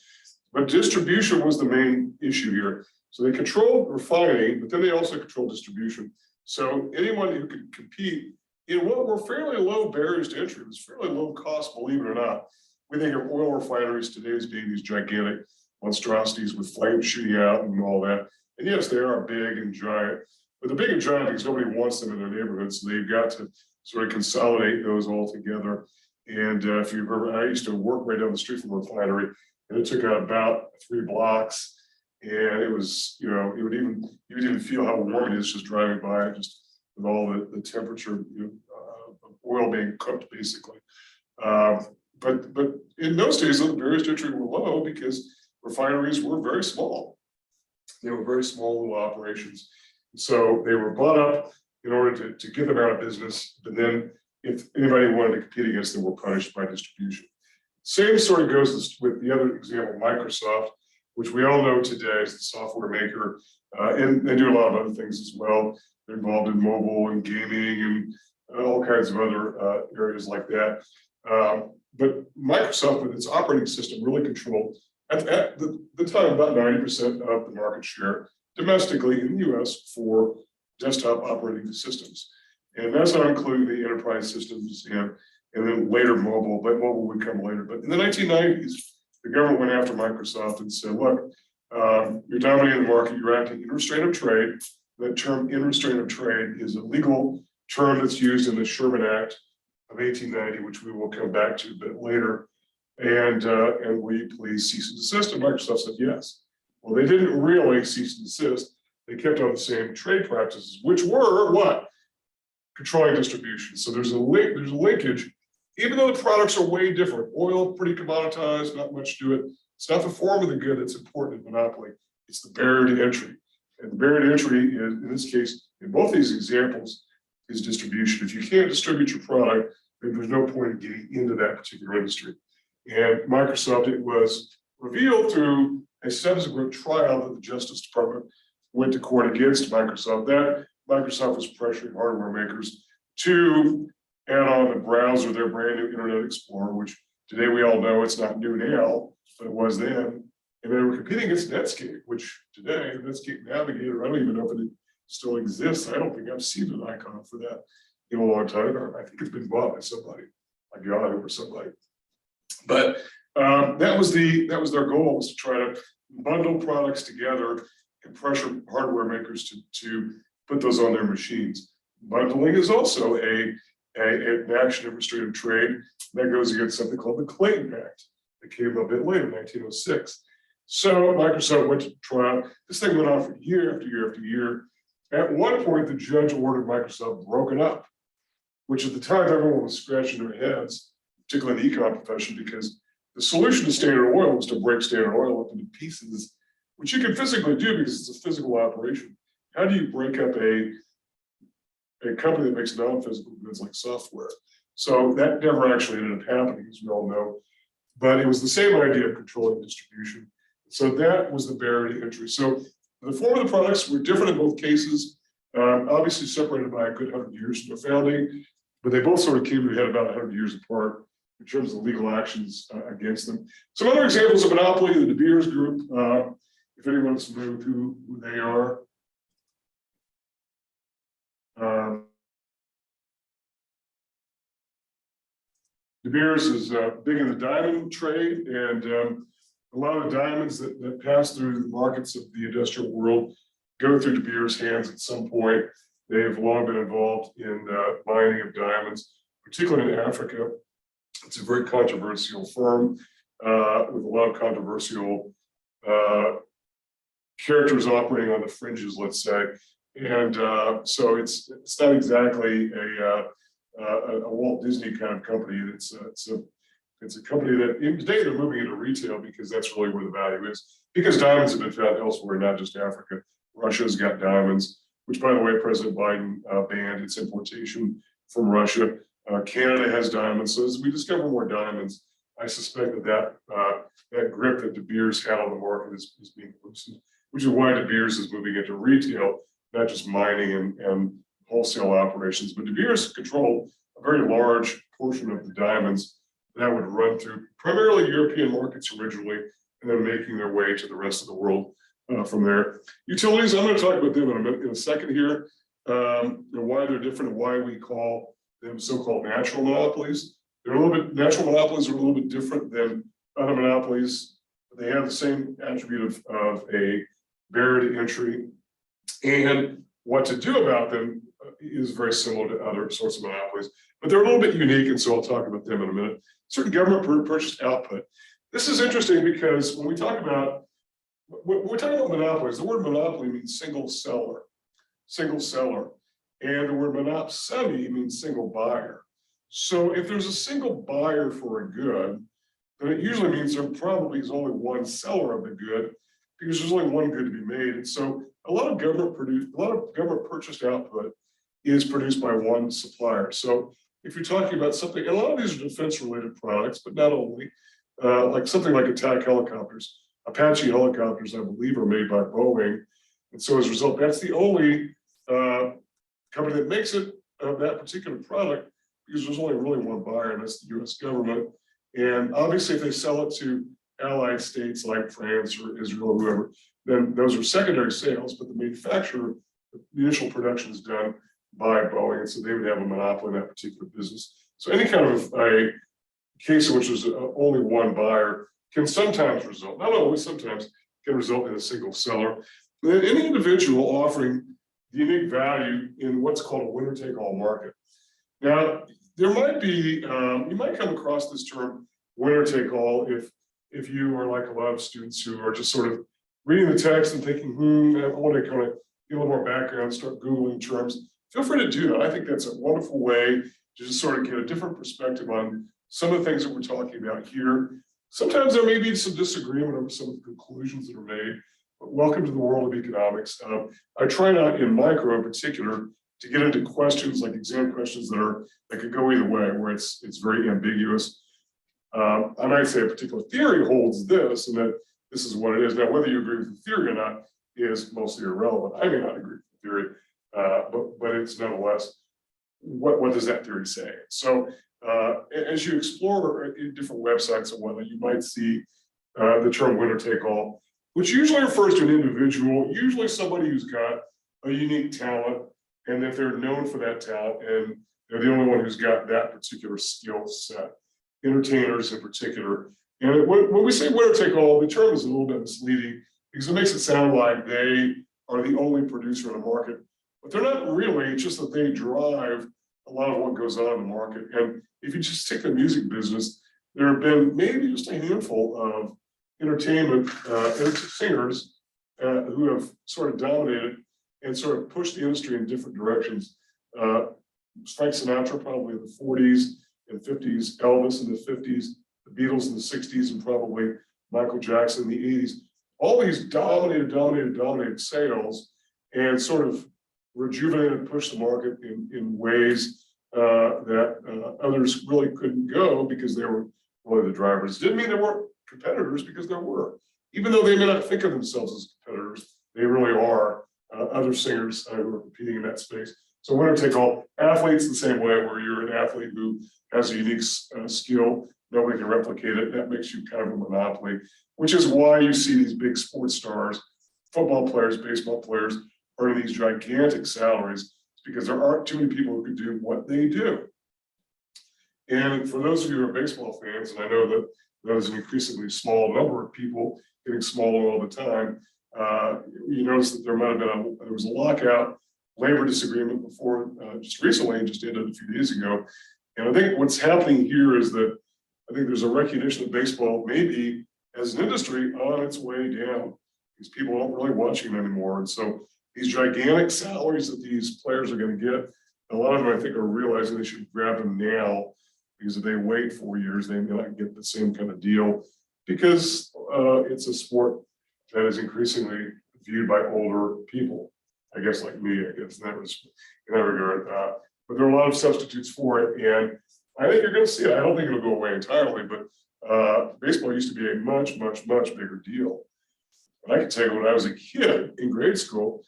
But distribution was the main issue here. So they controlled refining, but then they also controlled distribution. So anyone who could compete in what were fairly low barriers to entry, it was fairly low cost, believe it or not. We think of oil refineries today as being these gigantic monstrosities with flames shooting out and all that. And yes, they are big and giant, but they're big and giant because nobody wants them in their neighborhoods. So they've got to sort of consolidate those all together. And if you remember, I used to work right down the street from a refinery, and it took about 3 blocks. And it was, you know, you would even feel how warm it is just driving by, just with all the temperature, of oil being cooked, basically. But in those days, the barriers to entry were low because refineries were very small. They were very small little operations. So they were bought up in order to get them out of business. But then if anybody wanted to compete against them, were punished by distribution. Same sort of goes with the other example, Microsoft, which we all know today is the software maker. And they do a lot of other things as well. They're involved in mobile and gaming and all kinds of other areas like that. But Microsoft, with its operating system, really controlled, at the time, about 90% of the market share domestically in the US for desktop operating systems. And that's not including the enterprise systems and then later mobile, but mobile would come later. But in the 1990s, the government went after Microsoft and said, look, you're dominating the market, you're acting in restraint of trade. That term in restraint of trade is a legal term that's used in the Sherman Act of 1890, which we will come back to a bit later. And will you please cease and desist? And Microsoft said yes. Well, they didn't really cease and desist. They kept on the same trade practices, which were what? Controlling distribution. So there's a linkage, even though the products are way different. Oil, pretty commoditized, not much to it. It's not the form of the good that's important in monopoly. It's the barrier to entry. And the barrier to entry is, in this case, in both these examples, is distribution. If you can't distribute your product, then there's no point in getting into that particular industry. And Microsoft, it was revealed through a subsequent trial that the Justice Department went to court against Microsoft, that Microsoft was pressuring hardware makers to add on the browser, their brand new Internet Explorer, which today we all know it's not new now, but it was then. And they were competing against Netscape, which today, Netscape Navigator, I don't even know if it still exists. I don't think I've seen an icon for that in a long time. I think it's been bought by somebody, like Yahoo or somebody. But that was their goal, was to try to bundle products together and pressure hardware makers to put those on their machines. Bundling is also an action in restraint of trade that goes against something called the Clayton Act that came a bit later, 1906. So Microsoft went to trial. This thing went on for year after year after year. At one point, the judge ordered Microsoft broken up, which at the time everyone was scratching their heads, particularly in the econ profession, because the solution to Standard Oil was to break Standard Oil up into pieces, which you can physically do because it's a physical operation. How do you break up a company that makes non-physical goods like software? So that never actually ended up happening, as we all know. But it was the same idea of controlling distribution. So that was the barrier to entry. So the form of the products were different in both cases, obviously separated by a good 100 years from their founding, but they both sort of came to a head about 100 years apart in terms of legal actions against them. Some other examples of monopoly, the De Beers Group, if anyone's familiar with who they are. De Beers is big in the diamond trade, and a lot of the diamonds that pass through the markets of the industrial world go through De Beers' hands at some point. They've long been involved in mining of diamonds, particularly in Africa. It's a very controversial firm with a lot of controversial characters operating on the fringes, let's say. And so it's not exactly a Walt Disney kind of company. It's a company that today they're moving into retail because that's really where the value is. Because diamonds have been found elsewhere, not just Africa. Russia's got diamonds, which, by the way, President Biden banned its importation from Russia. Canada has diamonds. So as we discover more diamonds, I suspect that grip that De Beers had on the market is being loosened, which is why De Beers is moving into retail, not just mining and wholesale operations. But De Beers controlled a very large portion of the diamonds that would run through primarily European markets originally, and then making their way to the rest of the world from there. Utilities, I'm going to talk about them in a second here, and why they're different and why we call them so-called natural monopolies. Natural monopolies are a little bit different than other monopolies. They have the same attribute of a barrier to entry, and what to do about them is very similar to other sorts of monopolies, but they're a little bit unique, and so I'll talk about them in a minute. Certain government purchased output. This is interesting because when we're talking about monopolies, the word monopoly means single seller, and the word monopsony means single buyer. So if there's a single buyer for a good, then it usually means there probably is only one seller of the good, because there's only one good to be made. And so a lot of government purchased output is produced by one supplier. So if you're talking about something, and a lot of these are defense related products, but not only, like something like attack helicopters. Apache helicopters, I believe, are made by Boeing. And so as a result, that's the only company that makes it of that particular product, because there's only really one buyer, and that's the US government. And obviously, if they sell it to allied states like France or Israel or whoever, then those are secondary sales, but the manufacturer, the initial production is done by Boeing, and so they would have a monopoly in that particular business. So any kind of a case in which there's only one buyer can sometimes result, not always, sometimes can result in a single seller. And then any individual offering unique value in what's called a winner-take-all market. Now, there might be, you might come across this term winner-take-all if you are like a lot of students who are just sort of reading the text and thinking, I want to kind of get a little more background, start Googling terms. Feel free to do that. I think that's a wonderful way to just sort of get a different perspective on some of the things that we're talking about here. Sometimes there may be some disagreement over some of the conclusions that are made, but welcome to the world of economics. I try not, in micro in particular, to get into questions like exam questions that could go either way, where it's very ambiguous. I might say a particular theory holds this, and that this is what it is. Now, whether you agree with the theory or not is mostly irrelevant. I may not agree with the theory, but it's nonetheless, what does that theory say? So as you explore different websites and whatnot, you might see the term winner take all, which usually refers to an individual, usually somebody who's got a unique talent, and that they're known for that talent, and they're the only one who's got that particular skill set. Entertainers in particular. And when we say winner take all, the term is a little bit misleading because it makes it sound like they are the only producer in the market, but they're not really. It's just that they drive a lot of what goes on in the market. And if you just take the music business, there have been maybe just a handful of entertainment singers who have sort of dominated and sort of pushed the industry in different directions. Frank Sinatra probably in the 40s and 50s, Elvis in the 50s, the Beatles in the 60s, and probably Michael Jackson in the 80s. All these dominated sales and sort of rejuvenated and pushed the market in ways that others really couldn't go because they were really the drivers. Didn't mean there weren't competitors, because there were. Even though they may not think of themselves as competitors, they really are other singers who are competing in that space. So winner take all. Athletes the same way, where you're an athlete who has a unique skill, nobody can replicate it. That makes you kind of a monopoly, which is why you see these big sports stars, football players, baseball players, earning these gigantic salaries. It's because there aren't too many people who can do what they do. And for those of you who are baseball fans, and I know that there's an increasingly small number of people, getting smaller all the time, you notice that there was a lockout, labor disagreement before just recently, just ended a few days ago. And I think what's happening here is that I think there's a recognition that baseball may be, as an industry, on its way down, because people aren't really watching it anymore. And so these gigantic salaries that these players are going to get, a lot of them I think are realizing they should grab them now, because if they wait 4 years, they may not get the same kind of deal, because it's a sport that is increasingly viewed by older people, I guess, like me, I guess, in that regard. but there are a lot of substitutes for it. And I think you're going to see it. I don't think it'll go away entirely, but baseball used to be a much, much, much bigger deal. And I can tell you when I was a kid in grade school,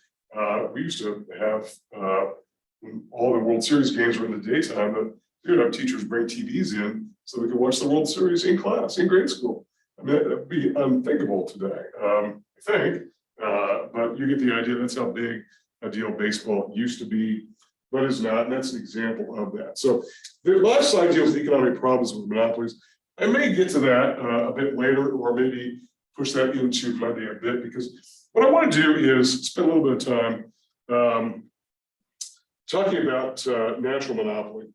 we used to have, when all the World Series games were in the daytime, we would have teachers bring TVs in so we could watch the World Series in class, in grade school. I mean, that would be unthinkable today, I think. But you get the idea. That's how big a deal baseball used to be, but is not. And that's an example of that. So the last slide deals with economic problems with monopolies. I may get to that a bit later, or maybe push that into Monday a bit, because what I want to do is spend a little bit of time talking about natural monopoly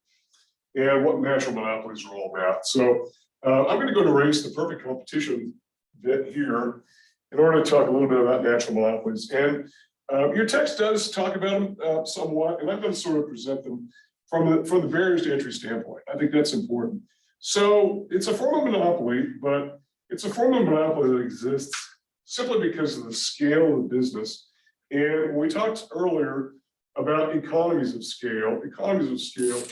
and what natural monopolies are all about. So I'm going to go to erase the perfect competition bit here in order to talk a little bit about natural monopolies. And your text does talk about them somewhat, and I'm going to sort of present them from the barriers to entry standpoint. I think that's important. So it's a form of monopoly, but it's a form of monopoly that exists simply because of the scale of the business. And we talked earlier about economies of scale. Economies of scale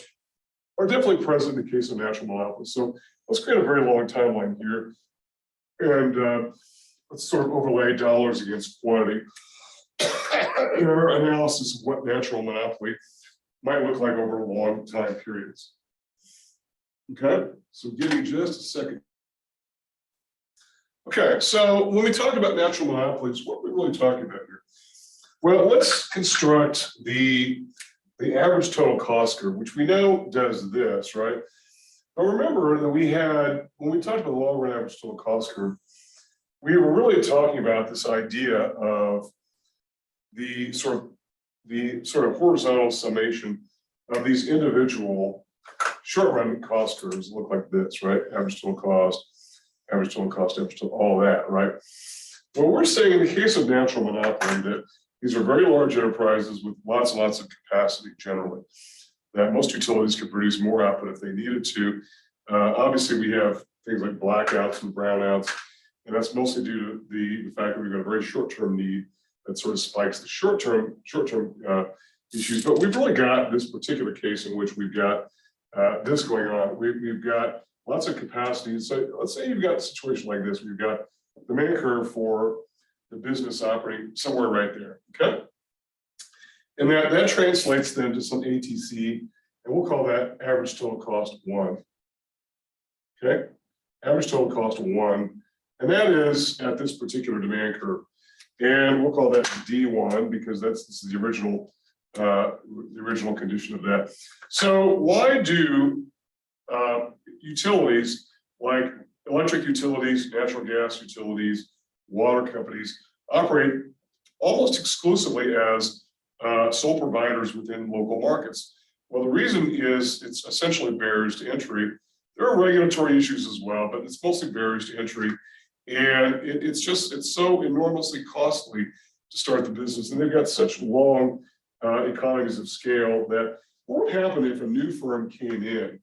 are definitely present in the case of natural monopolies. So let's create a very long timeline here. And let's sort of overlay dollars against quantity in our analysis of what natural monopoly might look like over long time periods. Okay, so give me just a second. Okay, so when we talk about natural monopolies, what are we really talking about here? Well, let's construct the average total cost curve, which we know does this, right? But remember that when we talked about the long run average total cost curve, we were really talking about this idea of the sort of horizontal summation of these individual short run cost curves look like this, right? Average total cost, average total cost, average total, all that, right? Well, we're saying in the case of natural monopoly that these are very large enterprises with lots and lots of capacity generally, that most utilities could produce more output if they needed to. Obviously, we have things like blackouts and brownouts, and that's mostly due to the fact that we've got a very short-term need that sort of spikes the short-term issues. But we've really got this particular case in which we've got this going on. We've got lots of capacity. So let's say you've got a situation like this, where you've got the demand curve for the business operating somewhere right there, okay? And that translates then to some ATC, and we'll call that average total cost 1, okay? Average total cost 1, and that is at this particular demand curve. And we'll call that D1 because this is the original condition of that. So why do utilities like electric utilities, natural gas utilities, water companies operate almost exclusively as sole providers within local markets? Well, the reason is it's essentially barriers to entry. There are regulatory issues as well, but it's mostly barriers to entry. And it's so enormously costly to start the business. And they've got such long economies of scale that what would happen if a new firm came in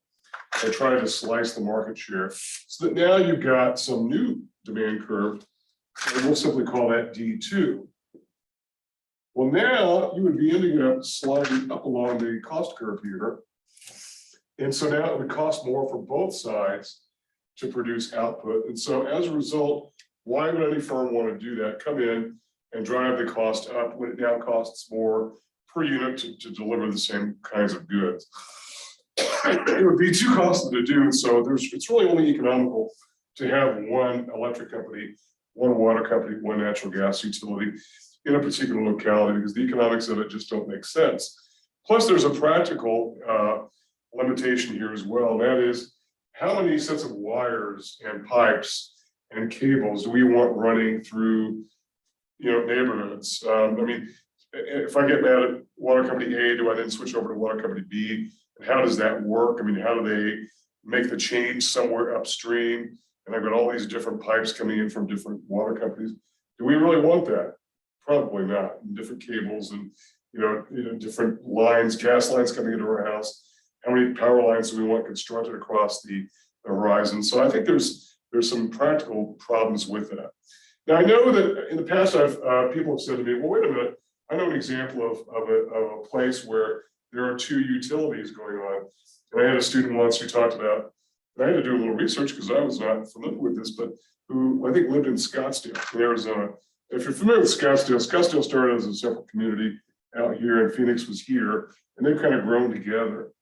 and tried to slice the market share, so that now you've got some new demand curve, and we'll simply call that D2. Well, now you would be ending up sliding up along the cost curve here. And so now it would cost more for both sides to produce output. And so as a result, why would any firm want to do that? Come in and drive the cost up when it now costs more per unit to deliver the same kinds of goods. It would be too costly to do. And so it's really only economical to have one electric company, one water company, one natural gas utility in a particular locality, because the economics of it just don't make sense. Plus, there's a practical limitation here as well. And that is, how many sets of wires and pipes and cables do we want running through, neighborhoods? I mean, if I get mad at water company A, do I then switch over to water company B? And how does that work? I mean, how do they make the change somewhere upstream? And I've got all these different pipes coming in from different water companies. Do we really want that? Probably not. And different cables and different lines, gas lines coming into our house. How many power lines do we want constructed across the horizon? So I think there's some practical problems with that. Now I know that in the past people have said to me, well, wait a minute, I know an example of a place where there are two utilities going on. And I had a student once who talked about, and I had to do a little research because I was not familiar with this, but who I think lived in Scottsdale, in Arizona. If you're familiar with Scottsdale, Scottsdale started as a separate community out here, and Phoenix was here, and they've kind of grown together.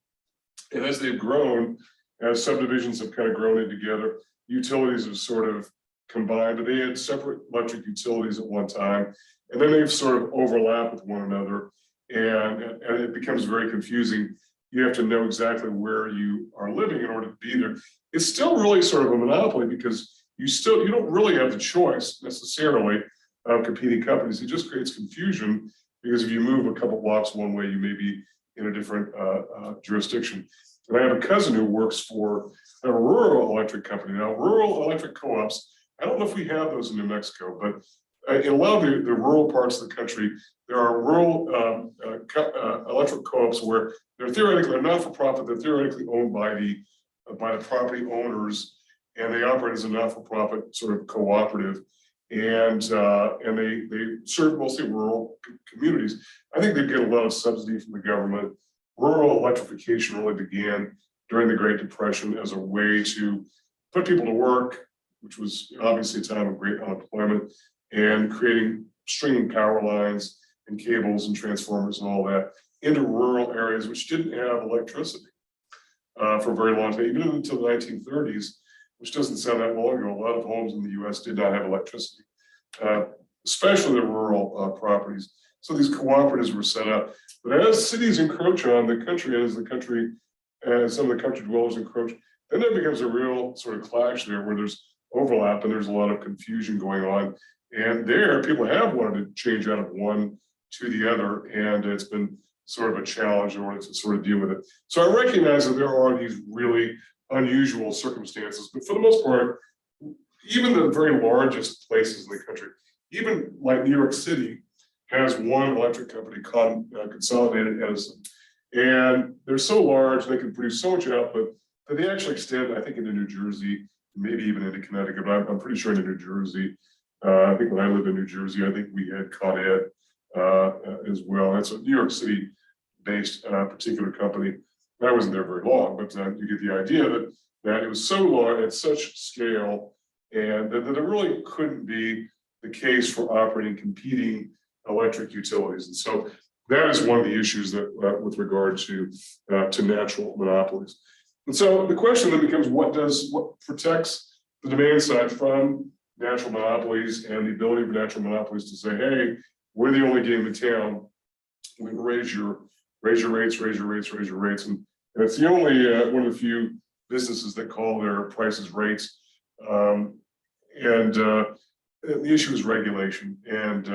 And as they've grown, as subdivisions have kind of grown in together, utilities have sort of combined, but they had separate electric utilities at one time, and then they've sort of overlapped with one another, and it becomes very confusing. You have to know exactly where you are living in order to be there. It's still really sort of a monopoly because you don't really have the choice necessarily of competing companies. It just creates confusion because if you move a couple blocks one way, you may be in a different jurisdiction. And I have a cousin who works for a rural electric company. Now, rural electric co-ops, I don't know if we have those in New Mexico, but in a lot of the rural parts of the country, there are rural electric co-ops where they're not-for-profit, they're theoretically owned by the property owners, and they operate as a not-for-profit sort of cooperative. And they serve mostly rural communities. I think they get a lot of subsidy from the government. Rural electrification really began during the Great Depression as a way to put people to work, which was obviously a time of great unemployment, and creating stringing power lines and cables and transformers and all that into rural areas which didn't have electricity for a very long time, even until the 1930s, which doesn't sound that long ago. A lot of homes in the US did not have electricity, especially the rural properties. So these cooperatives were set up. But as cities encroach on the country, as some of the country dwellers encroach, then there becomes a real sort of clash there where there's overlap and there's a lot of confusion going on. And there, people have wanted to change out of one to the other, and it's been sort of a challenge in order to sort of deal with it. So I recognize that there are these really unusual circumstances, but for the most part, even the very largest places in the country, even like New York City, has one electric company called Consolidated Edison. And they're so large, they can produce so much output that they actually extend, I think, into New Jersey, maybe even into Connecticut, but I'm pretty sure into New Jersey. I think when I lived in New Jersey, I think we had Con Ed as well. That's a New York City based particular company. I wasn't there very long, but you get the idea that it was so large at such scale, and that it really couldn't be the case for operating competing electric utilities. And so that is one of the issues that with regard to natural monopolies. And so the question then becomes, what protects the demand side from natural monopolies and the ability for natural monopolies to say, hey, we're the only game in town. We can raise your rates. And it's the only one of the few businesses that call their prices rates. And the issue is regulation. And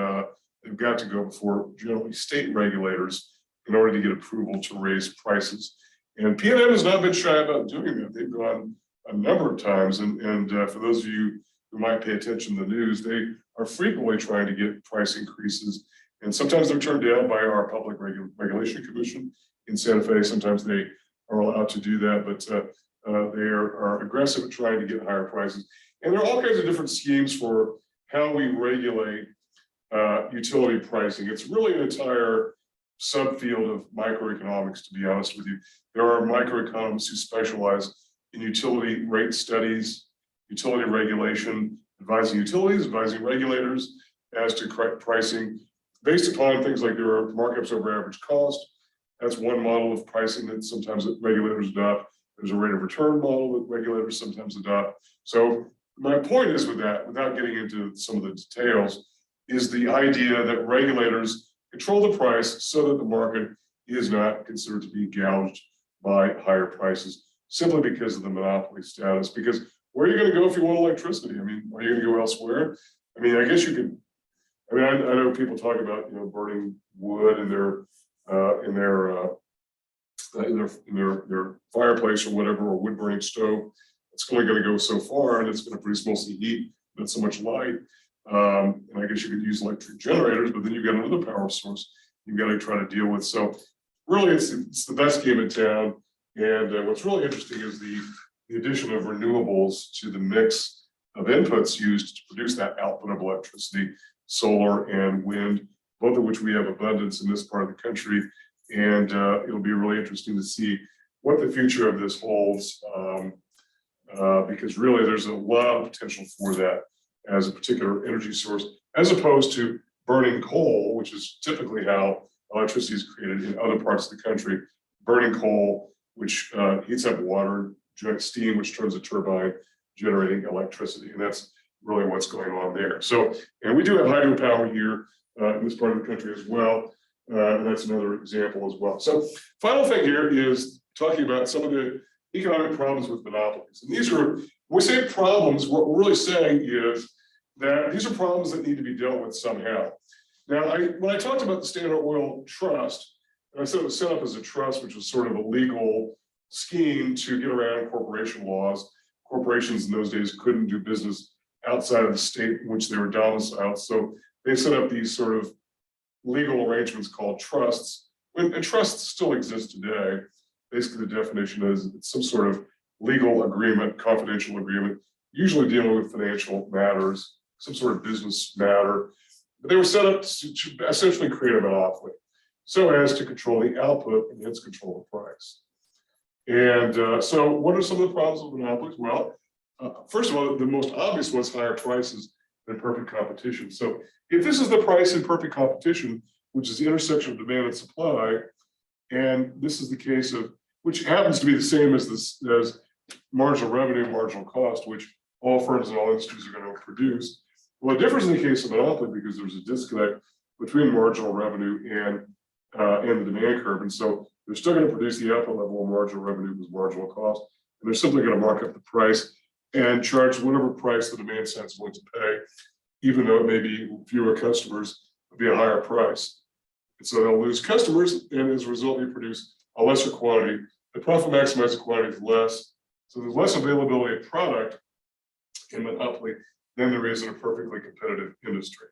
they've got to go before generally state regulators in order to get approval to raise prices. And PNM has not been shy about doing that. They've gone a number of times. And for those of you who might pay attention to the news, they are frequently trying to get price increases. And sometimes they're turned down by our Public Regulation Commission in Santa Fe. Sometimes they are allowed to do that, but they are aggressive at trying to get higher prices. And there are all kinds of different schemes for how we regulate utility pricing. It's really an entire subfield of microeconomics, to be honest with you. There are microeconomists who specialize in utility rate studies, utility regulation, advising utilities, advising regulators as to correct pricing based upon things like there are markups over average cost. That's one model of pricing that sometimes regulators adopt. There's a rate of return model that regulators sometimes adopt. So my point is with that, without getting into some of the details, is the idea that regulators control the price so that the market is not considered to be gouged by higher prices simply because of the monopoly status. Because where are you going to go if you want electricity? I mean, are you going to go elsewhere? I mean, I guess you could. I mean, I know people talk about burning wood in their fireplace or whatever, or wood burning stove. It's only going to go so far, and it's going to produce mostly heat, not so much light. And I guess you could use electric generators, but then you've got another power source you've got to try to deal with. So really, it's the best game in town. And what's really interesting is the addition of renewables to the mix of inputs used to produce that output of electricity, solar and wind, both of which we have abundance in this part of the country. And it'll be really interesting to see what the future of this holds, because really there's a lot of potential for that as a particular energy source, as opposed to burning coal, which is typically how electricity is created in other parts of the country. Burning coal, which heats up water, steam, which turns a turbine, generating electricity. And that's really what's going on there. So, and we do have hydropower here in this part of the country as well. And that's another example as well. So final thing here is talking about some of the economic problems with monopolies. And these are, when we say problems, what we're really saying is that these are problems that need to be dealt with somehow. Now, when I talked about the Standard Oil Trust, and I said it was set up as a trust, which was sort of a legal scheme to get around corporation laws. Corporations in those days couldn't do business outside of the state in which they were domiciled. So they set up these sort of legal arrangements called trusts. And trusts still exist today. Basically, the definition is it's some sort of legal agreement, confidential agreement, usually dealing with financial matters, some sort of business matter. But they were set up to essentially create a monopoly so as to control the output and hence control the price. And so what are some of the problems with monopolies? Well, first of all, the most obvious one is higher prices than perfect competition. So if this is the price in perfect competition, which is the intersection of demand and supply, and this is the case of, which happens to be the same as this as marginal revenue, marginal cost, which all firms and all industries are going to produce. Well, the difference in the case of monopoly, because there's a disconnect between marginal revenue and the demand curve. And so they're still going to produce the output level of marginal revenue with marginal cost, and they're simply going to mark up the price and charge whatever price the demand side is willing to pay, even though it may be fewer customers, it'll be a higher price. And so they'll lose customers, and as a result, they produce a lesser quantity. The profit maximized quantity is less, so there's less availability of product in monopoly than there is in a perfectly competitive industry.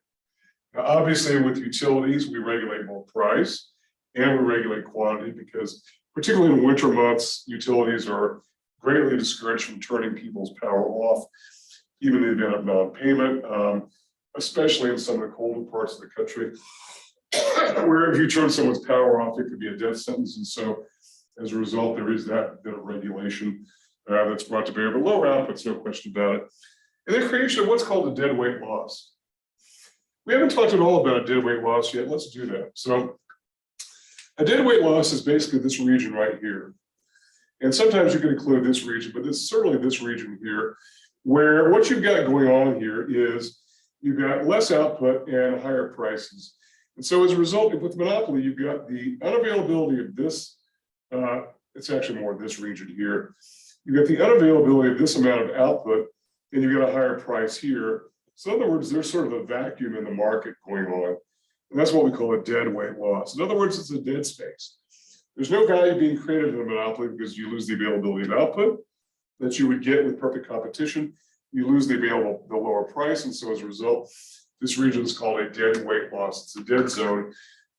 Now, obviously, with utilities, we regulate both price and we regulate quantity because, particularly in winter months, utilities are greatly discouraged from turning people's power off, even in the event of non-payment, especially in some of the colder parts of the country, where if you turn someone's power off, it could be a death sentence. And so, as a result, there is that bit of regulation that's brought to bear, but lower outputs, no question about it. And the creation of what's called a deadweight loss. We haven't talked at all about a deadweight loss yet. Let's do that. So a deadweight loss is basically this region right here. And sometimes you can include this region, but it's certainly this region here, where what you've got going on here is you've got less output and higher prices. And so as a result, with monopoly, you've got the unavailability of this, it's actually more this region here. You've got the unavailability of this amount of output, and you've got a higher price here. So in other words, there's sort of a vacuum in the market going on. And that's what we call a deadweight loss. In other words, it's a dead space. There's no value being created in a monopoly because you lose the availability of output that you would get with perfect competition. You lose the lower price. And so as a result, this region is called a deadweight loss. It's a dead zone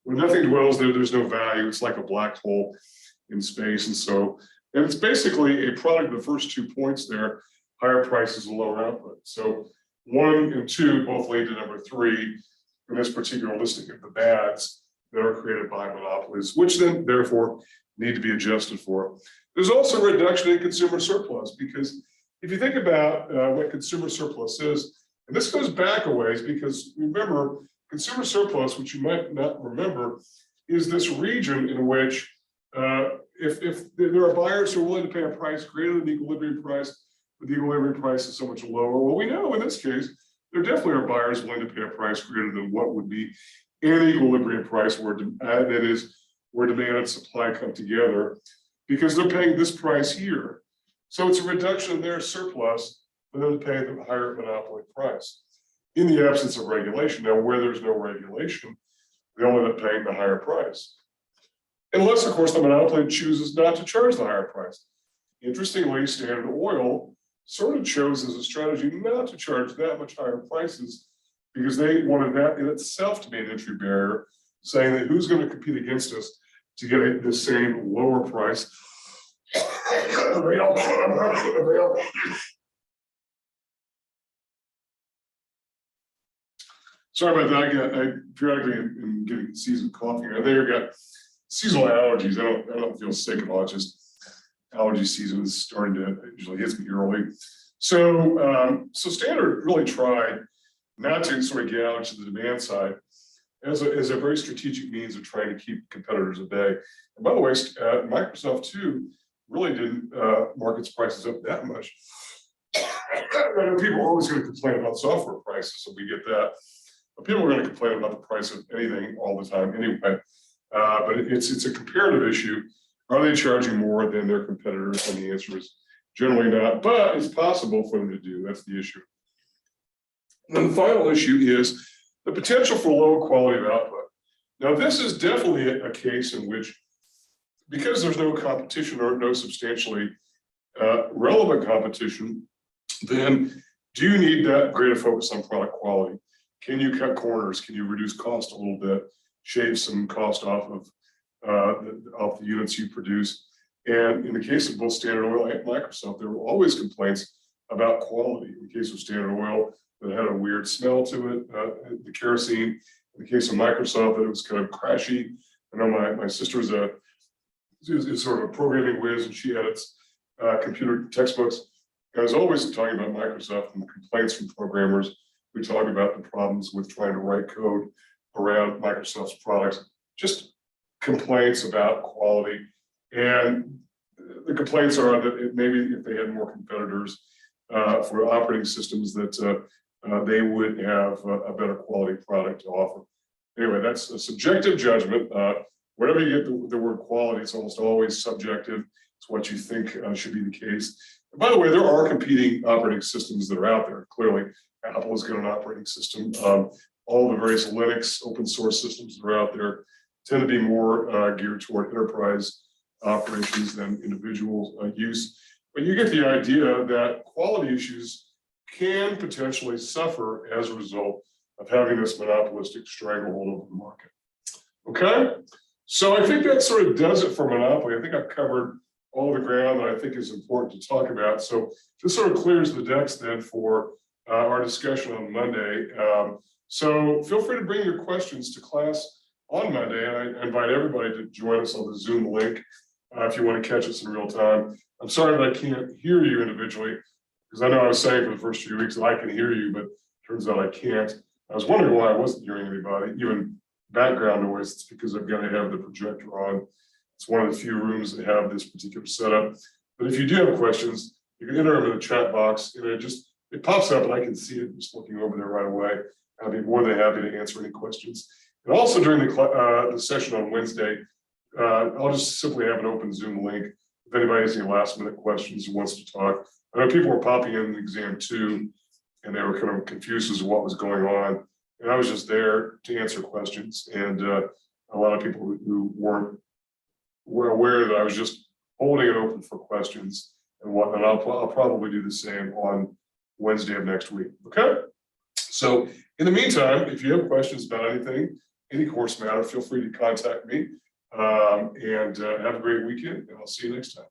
where nothing dwells there. There's no value. It's like a black hole in space. And it's basically a product of the first 2 points there, higher prices and lower output. So 1 and 2 both lead to number 3 in this particular listing of the bads that are created by monopolies, which then therefore need to be adjusted for. There's also a reduction in consumer surplus, because if you think about what consumer surplus is, and this goes back a ways, because remember, consumer surplus, which you might not remember, is this region in which if there are buyers who are willing to pay a price greater than the equilibrium price, but the equilibrium price is so much lower. Well, we know in this case, there definitely are buyers willing to pay a price greater than what would be an equilibrium price, where that is where demand and supply come together, because they're paying this price here. So it's a reduction in their surplus for them to pay the higher monopoly price in the absence of regulation. Now, where there's no regulation, they only end up paying the higher price. Unless, of course, the monopoly chooses not to charge the higher price. Interestingly, Standard Oil sort of chose as a strategy not to charge that much higher prices, because they wanted that in itself to be an entry barrier, saying that who's going to compete against us to get the same lower price. Sorry about that. I periodically am getting seasoned coffee. I think I got seasonal allergies. I don't feel sick at all. It's just allergy season is starting to, it usually hits me early. So, so Standard really tried not to sort of gouge to the demand side as a very strategic means of trying to keep competitors at bay. And by the way, Microsoft too really didn't mark its prices up that much. I know people are always going to complain about software prices, so we get that. But people are going to complain about the price of anything all the time anyway. But it's a comparative issue. Are they charging more than their competitors? And the answer is generally not, but it's possible for them to do. That's the issue. And then the final issue is the potential for lower quality of output. Now, this is definitely a case in which, because there's no competition or no substantially relevant competition, then do you need that greater focus on product quality? Can you cut corners? Can you reduce cost a little bit, shave some cost off of the units you produce? And in the case of both Standard Oil and Microsoft, there were always complaints about quality. In the case of Standard Oil, that had a weird smell to it, the kerosene. In the case of Microsoft, that it was kind of crashy. I know my sister is sort of a programming whiz, and she had its computer textbooks. I was always talking about Microsoft and the complaints from programmers. We talk about the problems with trying to write code around Microsoft's products, just complaints about quality. And the complaints are that maybe if they had more competitors for operating systems, that they would have a better quality product to offer. Anyway, that's a subjective judgment. Whenever you get the word quality, it's almost always subjective. It's what you think should be the case. And by the way, there are competing operating systems that are out there. Clearly, Apple has got an operating system. All the various Linux open source systems that are out there tend to be more geared toward enterprise operations than individual use. But you get the idea that quality issues can potentially suffer as a result of having this monopolistic stranglehold over the market. Okay, so I think that sort of does it for Monopoly. I think I've covered all the ground that I think is important to talk about. So this sort of clears the decks then for our discussion on Monday. So feel free to bring your questions to class on Monday, and I invite everybody to join us on the Zoom link if you want to catch us in real time. I'm sorry that I can't hear you individually, because I know I was saying for the first few weeks that I can hear you, but turns out I can't. I was wondering why I wasn't hearing anybody, even background noise. It's because I've got to have the projector on. It's one of the few rooms that have this particular setup. But if you do have questions, you can enter them in the chat box, and it pops up and I can see it just looking over there right away. I'll be more than happy to answer any questions. And also during the session on Wednesday, I'll just simply have an open Zoom link. If anybody has any last minute questions or wants to talk. I know people were popping in the exam too, and they were kind of confused as to what was going on. And I was just there to answer questions. And a lot of people who were aware that I was just holding it open for questions and whatnot. I'll probably do the same on Wednesday of next week. Okay. So in the meantime, if you have questions about anything, any course matter, feel free to contact me. And have a great weekend, and I'll see you next time.